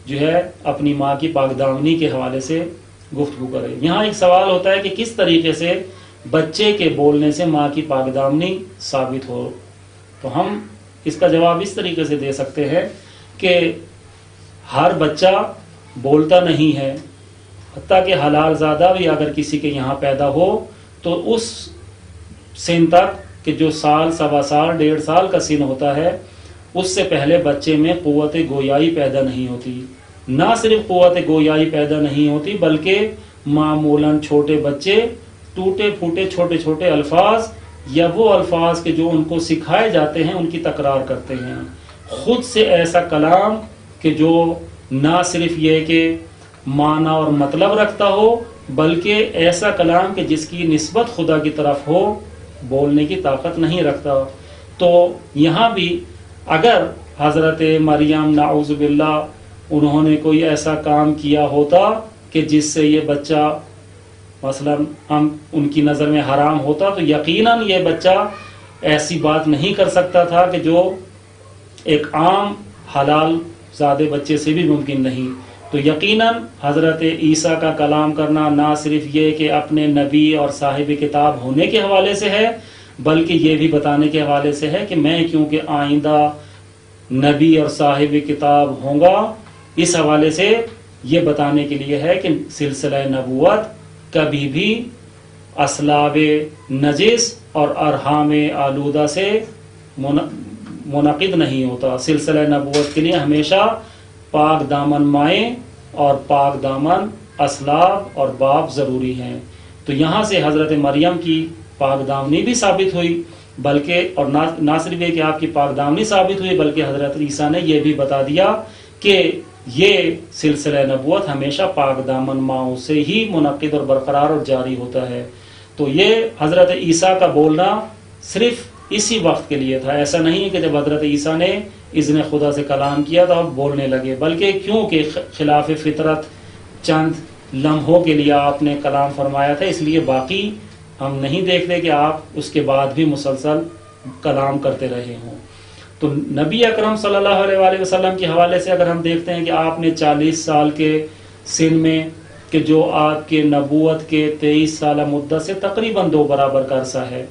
جو ہے اپنی ماں کی پاک دامنی کے حوالے سے گفتگو کرے۔ یہاں ایک سوال ہوتا ہے کہ کس طریقے سے بچے کے بولنے سے ماں کی پاک دامنی ثابت ہو، تو ہم اس کا جواب اس طریقے سے دے سکتے ہیں کہ ہر بچہ بولتا نہیں ہے، حتیٰ کہ حلال زادہ بھی اگر کسی کے یہاں پیدا ہو تو اس سن تک کہ جو سال، سوا سال، 1.5 سال کا سن ہوتا ہے اس سے پہلے بچے میں قوت گویائی پیدا نہیں ہوتی۔ نہ صرف قوت گویائی پیدا نہیں ہوتی بلکہ معمولاً چھوٹے بچے ٹوٹے پھوٹے چھوٹے چھوٹے الفاظ یا وہ الفاظ کے جو ان کو سکھائے جاتے ہیں ان کی تکرار کرتے ہیں، خود سے ایسا کلام کہ جو نہ صرف یہ کہ معنی اور مطلب رکھتا ہو بلکہ ایسا کلام کہ جس کی نسبت خدا کی طرف ہو، بولنے کی طاقت نہیں رکھتا۔ تو یہاں بھی اگر حضرت مریم نعوذ باللہ انہوں نے کوئی ایسا کام کیا ہوتا کہ جس سے یہ بچہ مثلا ہم ان کی نظر میں حرام ہوتا، تو یقیناً یہ بچہ ایسی بات نہیں کر سکتا تھا کہ جو ایک عام حلال زادہ بچے سے بھی ممکن نہیں. تو یقیناً حضرت عیسیٰ کا کلام کرنا نہ صرف یہ کہ اپنے نبی اور صاحب کتاب ہونے کے حوالے سے ہے، بلکہ یہ بھی بتانے کے حوالے سے ہے کہ میں کیونکہ آئندہ نبی اور صاحب کتاب ہوں گا، اس حوالے سے یہ بتانے کے لیے ہے کہ سلسلہ نبوت کبھی بھی اسلاب نجس اور ارحام آلودہ سے منعقد نہیں ہوتا. سلسلہ نبوت کے لیے ہمیشہ پاک دامن مائیں اور پاک دامن اسلاب اور باپ ضروری ہیں. تو یہاں سے حضرت مریم کی پاک دامنی بھی ثابت ہوئی، بلکہ اور نہ صرف یہ کہ آپ کی پاک دامنی ثابت ہوئی، بلکہ حضرت عیسیٰ نے یہ بھی بتا دیا کہ یہ سلسلہ نبوت ہمیشہ پاک دامن ماؤں سے ہی منعقد اور برقرار اور جاری ہوتا ہے. تو یہ حضرت عیسیٰ کا بولنا صرف اسی وقت کے لیے تھا. ایسا نہیں ہے کہ جب حضرت عیسیٰ نے اذن خدا سے کلام کیا تو اب بولنے لگے، بلکہ کیونکہ خلاف فطرت چند لمحوں کے لیے آپ نے کلام فرمایا تھا، اس لیے باقی ہم نہیں دیکھتے کہ آپ اس کے بعد بھی مسلسل کلام کرتے رہے ہوں. تو نبی اکرم صلی اللہ علیہ وآلہ وسلم کے حوالے سے اگر ہم دیکھتے ہیں کہ آپ نے 40 سال کے سن میں، کہ جو آپ کے نبوت کے 23 سالہ مدت سے تقریباً 2 برابر کا عرصہ ہے،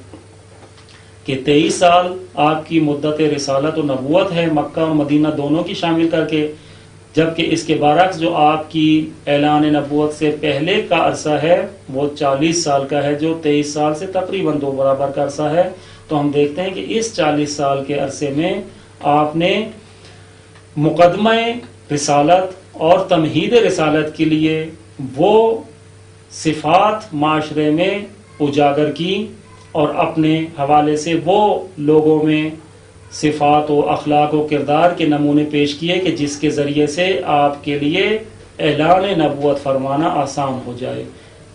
کہ 23 سال آپ کی مدت رسالت و نبوت ہے، مکہ اور مدینہ دونوں کی شامل کر کے، جبکہ اس کے برعکس جو آپ کی اعلان نبوت سے پہلے کا عرصہ ہے وہ 40 سال کا ہے، جو 23 سال سے تقریباً 2 برابر کا عرصہ ہے. تو ہم دیکھتے ہیں کہ اس 40 سال کے عرصے میں آپ نے مقدمہ رسالت اور تمہید رسالت کے لیے وہ صفات معاشرے میں اجاگر کی اور اپنے حوالے سے وہ لوگوں میں صفات و اخلاق و کردار کے نمونے پیش کیے کہ جس کے ذریعے سے آپ کے لیے اعلان نبوت فرمانا آسان ہو جائے،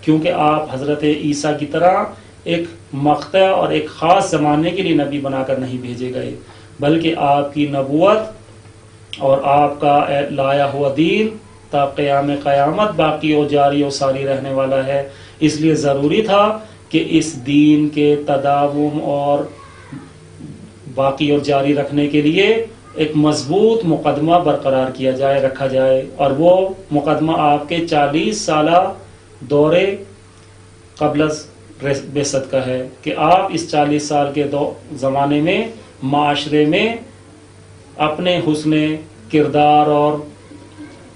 کیونکہ آپ حضرت عیسیٰ کی طرح ایک مقطع اور ایک خاص زمانے کے لیے نبی بنا کر نہیں بھیجے گئے، بلکہ آپ کی نبوت اور آپ کا لایا ہوا دین تا قیام قیامت باقی و جاری و ساری رہنے والا ہے. اس لیے ضروری تھا کہ اس دین کے تداوم اور باقی اور جاری رکھنے کے لیے ایک مضبوط مقدمہ برقرار کیا جائے، رکھا جائے، اور وہ مقدمہ آپ کے 40 سالہ دورے قبل بعثت کا ہے کہ آپ اس 40 سال کے زمانے میں معاشرے میں اپنے حسن کردار اور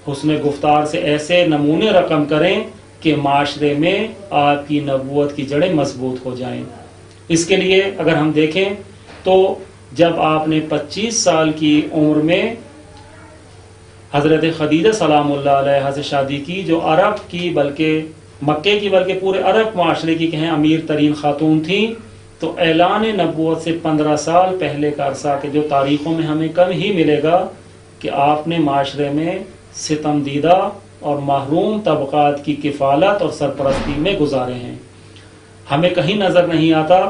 حسن گفتار سے ایسے نمونے رقم کریں کہ معاشرے میں آپ کی نبوت کی جڑیں مضبوط ہو جائیں. اس کے لیے اگر ہم دیکھیں تو جب آپ نے 25 سال کی عمر میں حضرت خدیجہ سلام اللہ علیہا سے شادی کی، جو عرب کی بلکہ مکے کی بلکہ پورے عرب معاشرے کی کہیں امیر ترین خاتون تھیں، تو اعلان نبوت سے 15 سال پہلے کا عرصہ کہ جو تاریخوں میں ہمیں کم ہی ملے گا کہ آپ نے معاشرے میں ستم دیدہ اور محروم طبقات کی کفالت اور سرپرستی میں گزارے ہیں. ہمیں کہیں نظر نہیں آتا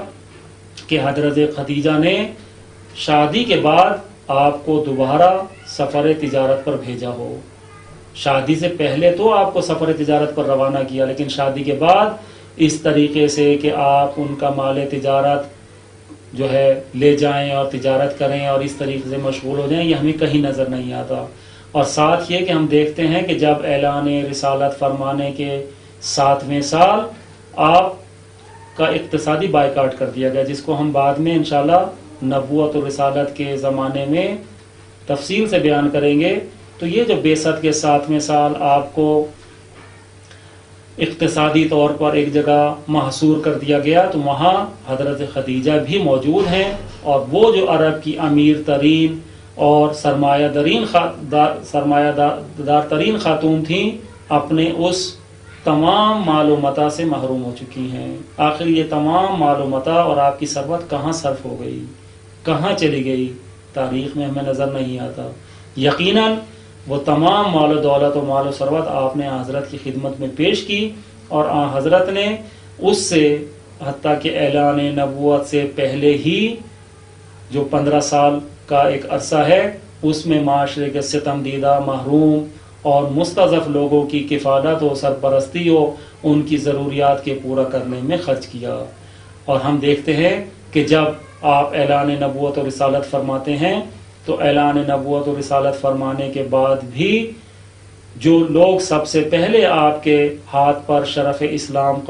کہ حضرت خدیجہ نے شادی کے بعد آپ کو دوبارہ سفر تجارت پر بھیجا ہو. شادی سے پہلے تو آپ کو سفر تجارت پر روانہ کیا، لیکن شادی کے بعد اس طریقے سے کہ آپ ان کا مال تجارت جو ہے لے جائیں اور تجارت کریں اور اس طریقے سے مشغول ہو جائیں، یہ ہمیں کہیں نظر نہیں آتا. اور ساتھ یہ کہ ہم دیکھتے ہیں کہ جب اعلان رسالت فرمانے کے 7ویں سال آپ کا اقتصادی بائیکاٹ کر دیا گیا، جس کو ہم بعد میں انشاءاللہ نبوت و رسالت کے زمانے میں تفصیل سے بیان کریں گے. تو یہ جو بعثت کے 7ویں سال آپ کو اقتصادی طور پر ایک جگہ محصور کر دیا گیا، تو وہاں حضرت خدیجہ بھی موجود ہیں، اور وہ جو عرب کی امیر ترین اور سرمایہ دار ترین خاتون تھیں، اپنے اس تمام مال و متاع سے محروم ہو چکی ہیں. آخر یہ تمام مال و متاع اور آپ کی ثروت کہاں صرف ہو گئی، کہاں چلی گئی، تاریخ میں ہمیں نظر نہیں آتا. یقیناً وہ تمام مال و دولت و مال و ثروت آپ نے حضرت کی خدمت میں پیش کی، اور حضرت نے اس سے حتیٰ کہ اعلان نبوت سے پہلے ہی جو 15 سال کا ایک عرصہ ہے، اس میں معاشرے کے ستم دیدہ، محروم اور مستضعف لوگوں کی کفالت و سرپرستی و ان کی ضروریات کے پورا کرنے میں خرچ کیا۔ اور ہم دیکھتے ہیں کہ جب آپ اعلان نبوت و رسالت فرماتے ہیں تو اعلان نبوت و رسالت فرمانے کے بعد بھی جو لوگ سب سے پہلے آپ کے ہاتھ پر شرف اسلام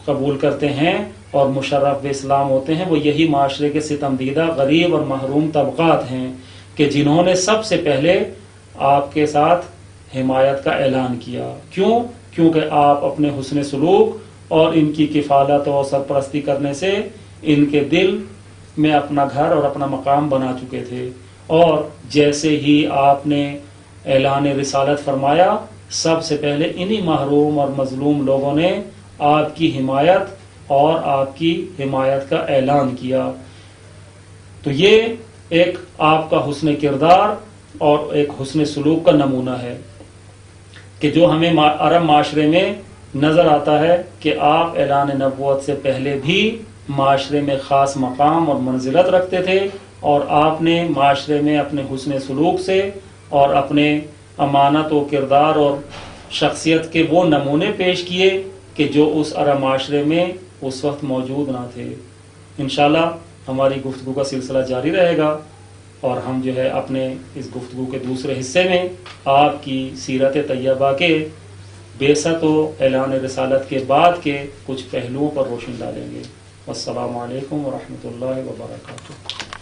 قبول کرتے ہیں اور مشرف اسلام ہوتے ہیں، وہ یہی معاشرے کے ستم دیدہ، غریب اور محروم طبقات ہیں کہ جنہوں نے سب سے پہلے آپ کے ساتھ حمایت کا اعلان کیا۔ کیوں؟ کیونکہ آپ اپنے حسن سلوک اور ان کی کفالت اور سرپرستی کرنے سے ان کے دل میں اپنا گھر اور اپنا مقام بنا چکے تھے، اور جیسے ہی آپ نے اعلان رسالت فرمایا، سب سے پہلے انہی محروم اور مظلوم لوگوں نے آپ کی حمایت اور آپ کی حمایت کا اعلان کیا۔ تو یہ ایک آپ کا حسن کردار اور ایک حسن سلوک کا نمونہ ہے کہ جو ہمیں عرب معاشرے میں نظر آتا ہے کہ آپ اعلان نبوت سے پہلے بھی معاشرے میں خاص مقام اور منزلت رکھتے تھے، اور آپ نے معاشرے میں اپنے حسن سلوک سے اور اپنے امانت و کردار اور شخصیت کے وہ نمونے پیش کیے کہ جو اس عرب معاشرے میں اس وقت موجود نہ تھے۔ انشاءاللہ ہماری گفتگو کا سلسلہ جاری رہے گا، اور ہم جو ہے اپنے اس گفتگو کے دوسرے حصے میں آپ کی سیرت طیبہ کے بعثت و اعلان رسالت کے بعد کے کچھ پہلوؤں پر روشنی ڈالیں گے۔ والسلام علیکم ورحمۃ اللہ وبرکاتہ۔